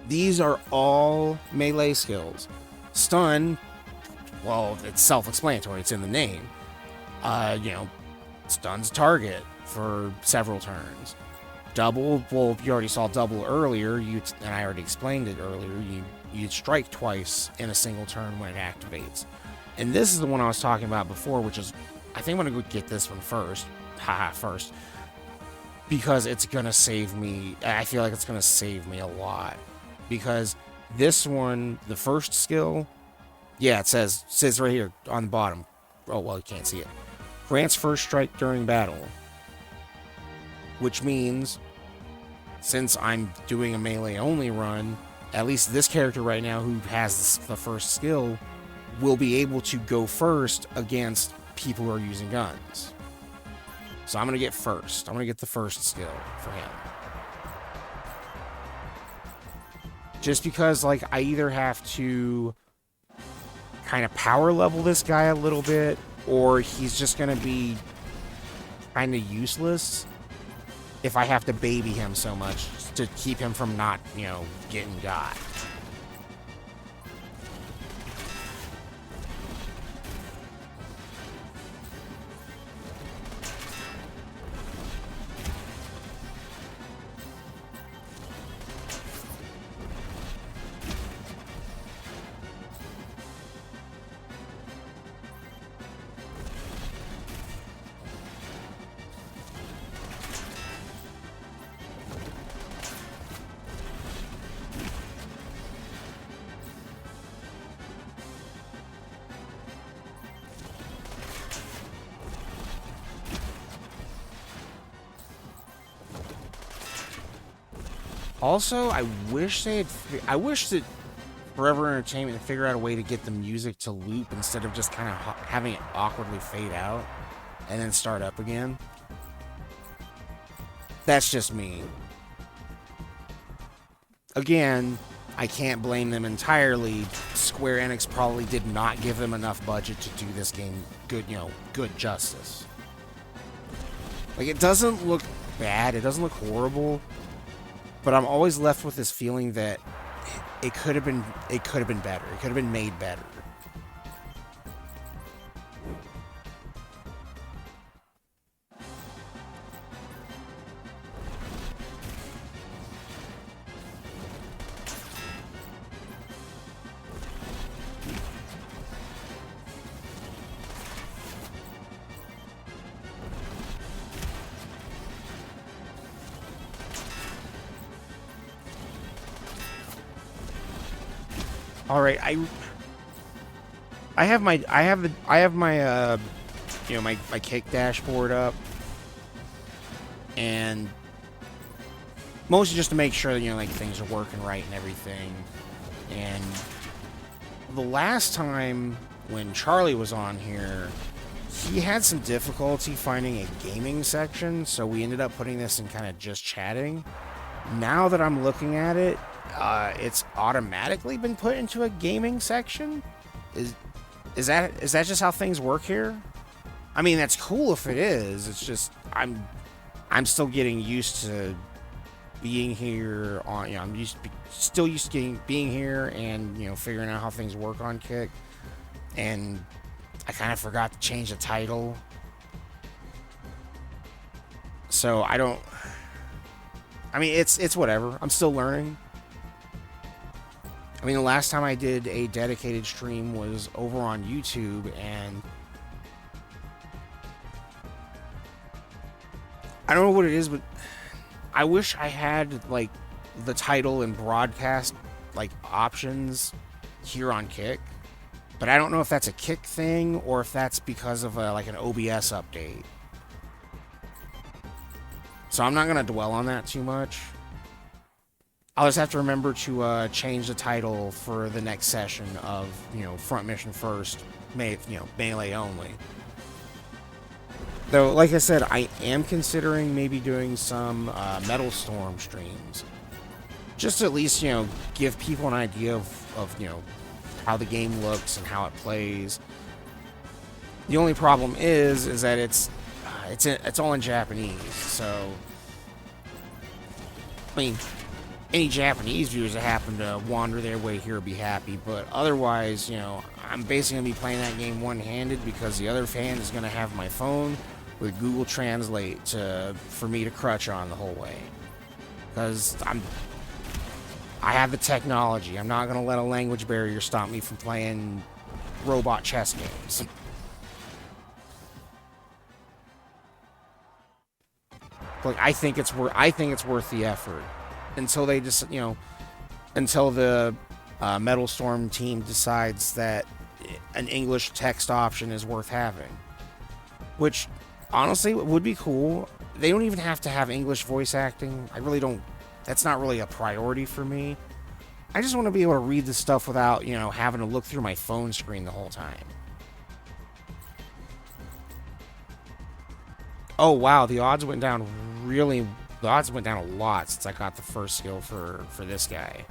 [SPEAKER 1] These are all melee skills. Stun, well, it's self-explanatory. It's in the name. Stuns target for several turns. Double, well, you already saw double earlier, and I already explained it earlier. You strike twice in a single turn when it activates. And this is the one I was talking about before, which is, I think I'm going to go get this one first. First. Because it's going to save me, I feel like it's going to save me a lot. Because this one, the first skill, yeah, it says right here on the bottom. Oh, well, you can't see it. Grants first strike during battle. Which means, since I'm doing a melee only run, at least this character right now who has the first skill will be able to go first against people who are using guns. So I'm going to get first. I'm going to get the first skill for him. Just because, like, I either have to kind of power level this guy a little bit, or he's just going to be kind of useless if I have to baby him so much to keep him from not, getting got. Also, I wish that Forever Entertainment would figure out a way to get the music to loop instead of just kind of having it awkwardly fade out and then start up again. That's just me. Again, I can't blame them entirely. Square Enix probably did not give them enough budget to do this game good justice. Like, it doesn't look bad, it doesn't look horrible, but I'm always left with this feeling that it could have been better. It could have been made better. All right, I have my my kick dashboard up, and mostly just to make sure that things are working right and everything. And the last time when Charlie was on here, he had some difficulty finding a gaming section, so we ended up putting this in kind of just chatting. Now that I'm looking at it, it's automatically been put into a gaming section. Is that just how things work here? I mean, that's cool if it is. It's just I'm still getting used to being here on. I'm still used to being here and figuring out how things work on Kick. And I kind of forgot to change the title, so I don't. I mean, it's whatever. I'm still learning. I mean, the last time I did a dedicated stream was over on YouTube, and I don't know what it is, but I wish I had, like, the title and broadcast, like, options here on Kick. But I don't know if that's a Kick thing or if that's because of, like, an OBS update. So I'm not going to dwell on that too much. I'll just have to remember to change the title for the next session of, Front Mission First, melee only. Though, like I said, I am considering maybe doing some Metal Storm streams. Just to at least, give people an idea of how the game looks and how it plays. The only problem is that it's it's all in Japanese, so I mean, any Japanese viewers that happen to wander their way here will be happy, but otherwise, you know, I'm basically gonna be playing that game one-handed because the other fan is gonna have my phone with Google Translate for me to crutch on the whole way, because I have the technology. I'm not gonna let a language barrier stop me from playing robot chess games. Like, I think it's worth the effort until they just, you know, until the Metal Storm team decides that an English text option is worth having, which honestly would be cool. They don't even have to have English voice acting. I really don't. That's not really a priority for me. I just want to be able to read the stuff without, you know, having to look through my phone screen the whole time. Oh wow, the odds went down a lot since I got the first skill for this guy.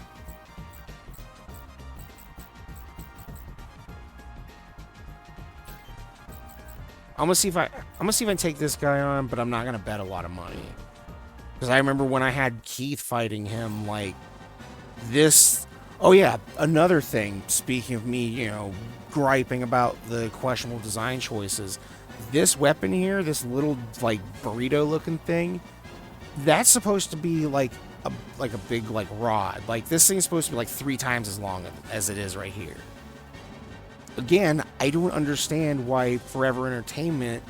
[SPEAKER 1] I'm gonna see if I can take this guy on, but I'm not gonna bet a lot of money. Because I remember when I had Keith fighting him, like, this... Oh yeah, another thing, speaking of me, you know, griping about the questionable design choices, this weapon here, this little, like, burrito-looking thing, that's supposed to be, like a big, like, rod. Like, this thing's supposed to be, like, 3 times as long as it is right here. Again, I don't understand why Forever Entertainment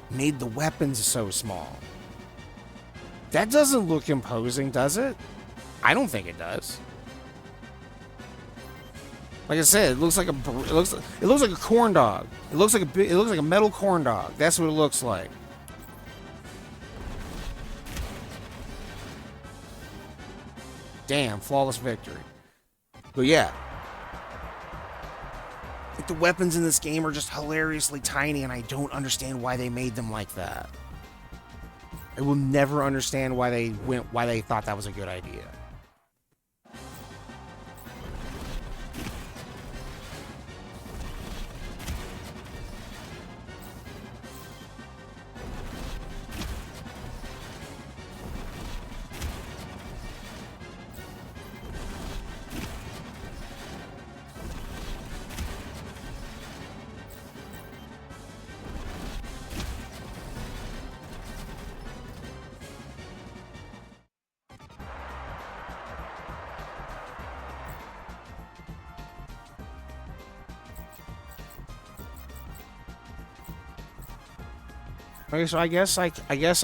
[SPEAKER 1] made the weapons so small. That doesn't look imposing, does it? I don't think it does. Like I said, it looks like a corn dog. It looks like a metal corn dog. That's what it looks like. Damn, flawless victory. But yeah, like, the weapons in this game are just hilariously tiny, and I don't understand why they made them like that. I will never understand why they thought that was a good idea. Okay, so I guess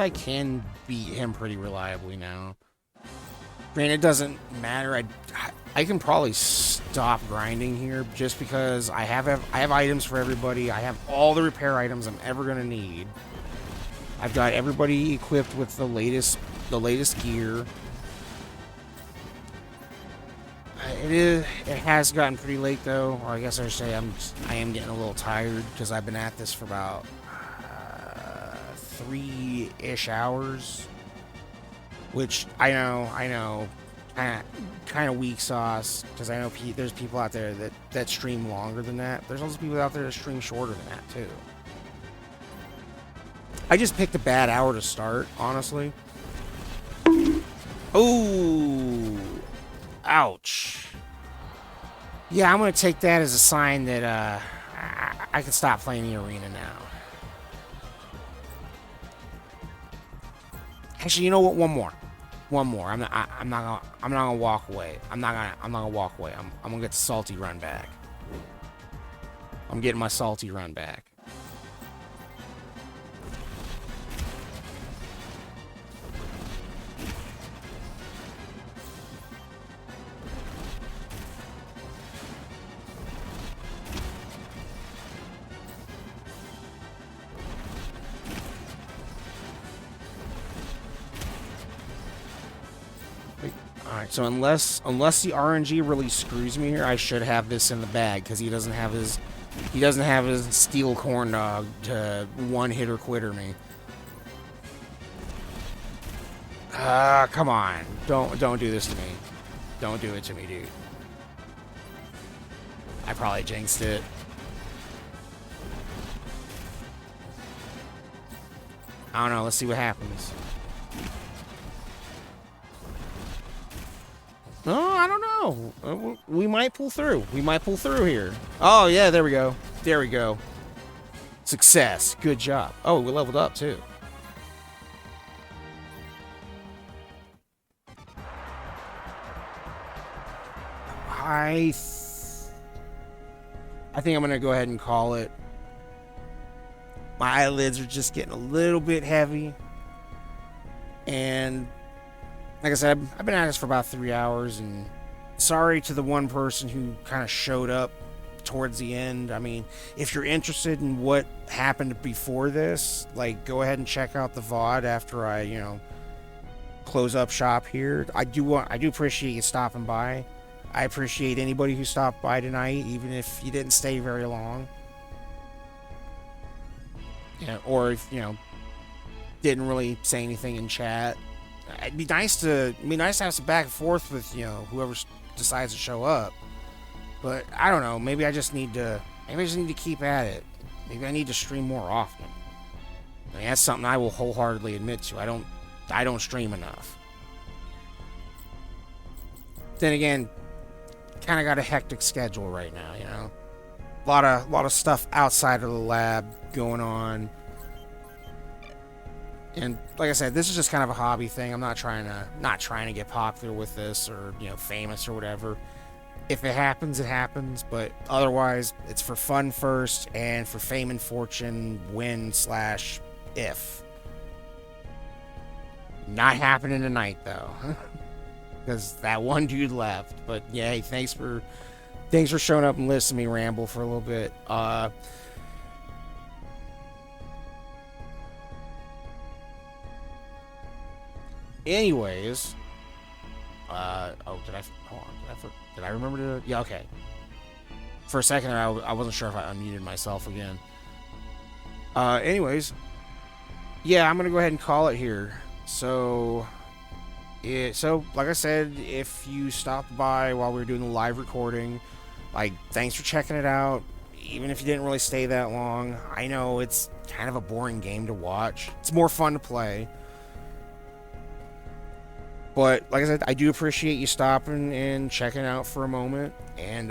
[SPEAKER 1] I can beat him pretty reliably now. Granted, it doesn't matter. I can probably stop grinding here just because I have items for everybody. I have all the repair items I'm ever gonna need. I've got everybody equipped with the latest gear. It has gotten pretty late though, or I guess I should say I am getting a little tired because I've been at this for about 3-ish hours, which I know, kind of weak sauce, because I know there's people out there that stream longer than that. There's also people out there that stream shorter than that too. I just picked a bad hour to start, honestly. Oh, ouch. Yeah, I'm gonna take that as a sign that I can stop playing the arena now. Actually, you know what? One more. I'm not gonna walk away. I'm not gonna walk away. I'm gonna get the salty run back. I'm getting my salty run back. Alright, so unless the RNG really screws me here, I should have this in the bag, because he doesn't have his steel corn dog to one hitter quitter me. Come on. Don't do this to me. Don't do it to me, dude. I probably jinxed it. I don't know. Let's see what happens. Oh, I don't know. We might pull through. We might pull through here. Oh, yeah, there we go. There we go. Success. Good job. Oh, we leveled up, too. I think I'm going to go ahead and call it. My eyelids are just getting a little bit heavy. And like I said, I've been at this for about 3 hours, and sorry to the one person who kind of showed up towards the end. I mean, if you're interested in what happened before this, like, go ahead and check out the VOD after I, you know, close up shop here. I do appreciate you stopping by. I appreciate anybody who stopped by tonight, even if you didn't stay very long. Yeah, or if, you know, didn't really say anything in chat. It'd be nice to have some back and forth with, you know, whoever decides to show up. But I don't know. Maybe I just need to keep at it. Maybe I need to stream more often. I mean, that's something I will wholeheartedly admit to. I don't stream enough. Then again, kind of got a hectic schedule right now, you know. A lot of stuff outside of the lab going on. And like I said, this is just kind of a hobby thing. I'm not trying to get popular with this, or, you know, famous or whatever. If it happens, it happens. But otherwise, it's for fun first, and for fame and fortune when/if. Not happening tonight though, because that one dude left. But yeah, hey, thanks for showing up and listening to me ramble for a little bit. Anyways, did I remember to? Yeah, okay. For a second there, I wasn't sure if I unmuted myself again. Anyways, yeah, I'm gonna go ahead and call it here. So like I said, if you stopped by while we were doing the live recording, like, thanks for checking it out. Even if you didn't really stay that long, I know it's kind of a boring game to watch. It's more fun to play. But like I said, I do appreciate you stopping and checking out for a moment. And,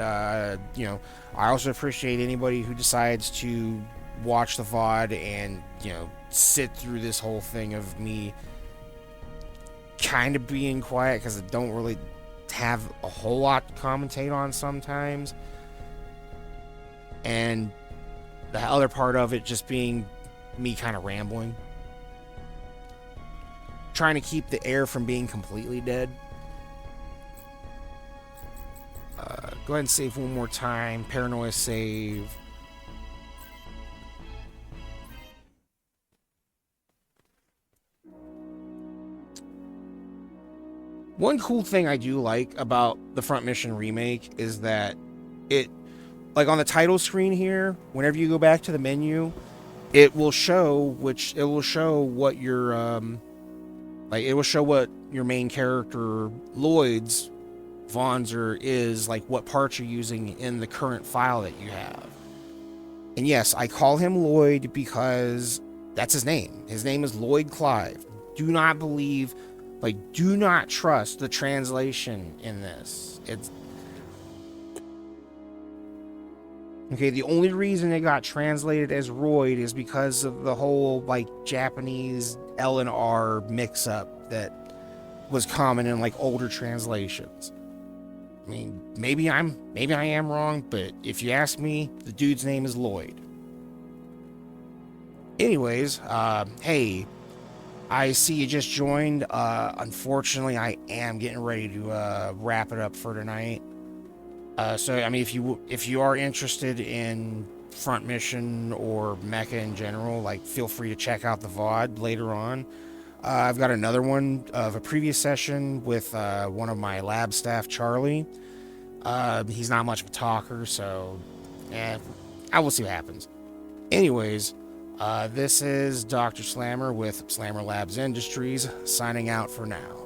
[SPEAKER 1] you know, I also appreciate anybody who decides to watch the VOD and, you know, sit through this whole thing of me kind of being quiet, because I don't really have a whole lot to commentate on sometimes. And the other part of it just being me kind of rambling. Trying to keep the air from being completely dead. Go ahead and save one more time. Paranoia save. One cool thing I do like about the Front Mission Remake is that it, like on the title screen here, whenever you go back to the menu, it will show what your it will show what your main character Lloyd's Vonzer is, like what parts you're using in the current file that you have. And yes, I call him Lloyd because that's his name. His name is Lloyd Clive. Do not trust the translation in this. It's okay. The only reason it got translated as Royd is because of the whole, like, Japanese L and R mix-up that was common in, like, older translations. I mean, maybe I am wrong, but if you ask me, the dude's name is Lloyd. Anyways, hey, I see you just joined. Unfortunately, I am getting ready to wrap it up for tonight. So I mean, if you are interested in Front Mission or Mecha in general, like, feel free to check out the VOD later on. I've got another one of a previous session with one of my lab staff, Charlie. He's not much of a talker, so I will see what happens. Anyways, this is Dr. Slammer with Slammer Labs Industries, signing out for now.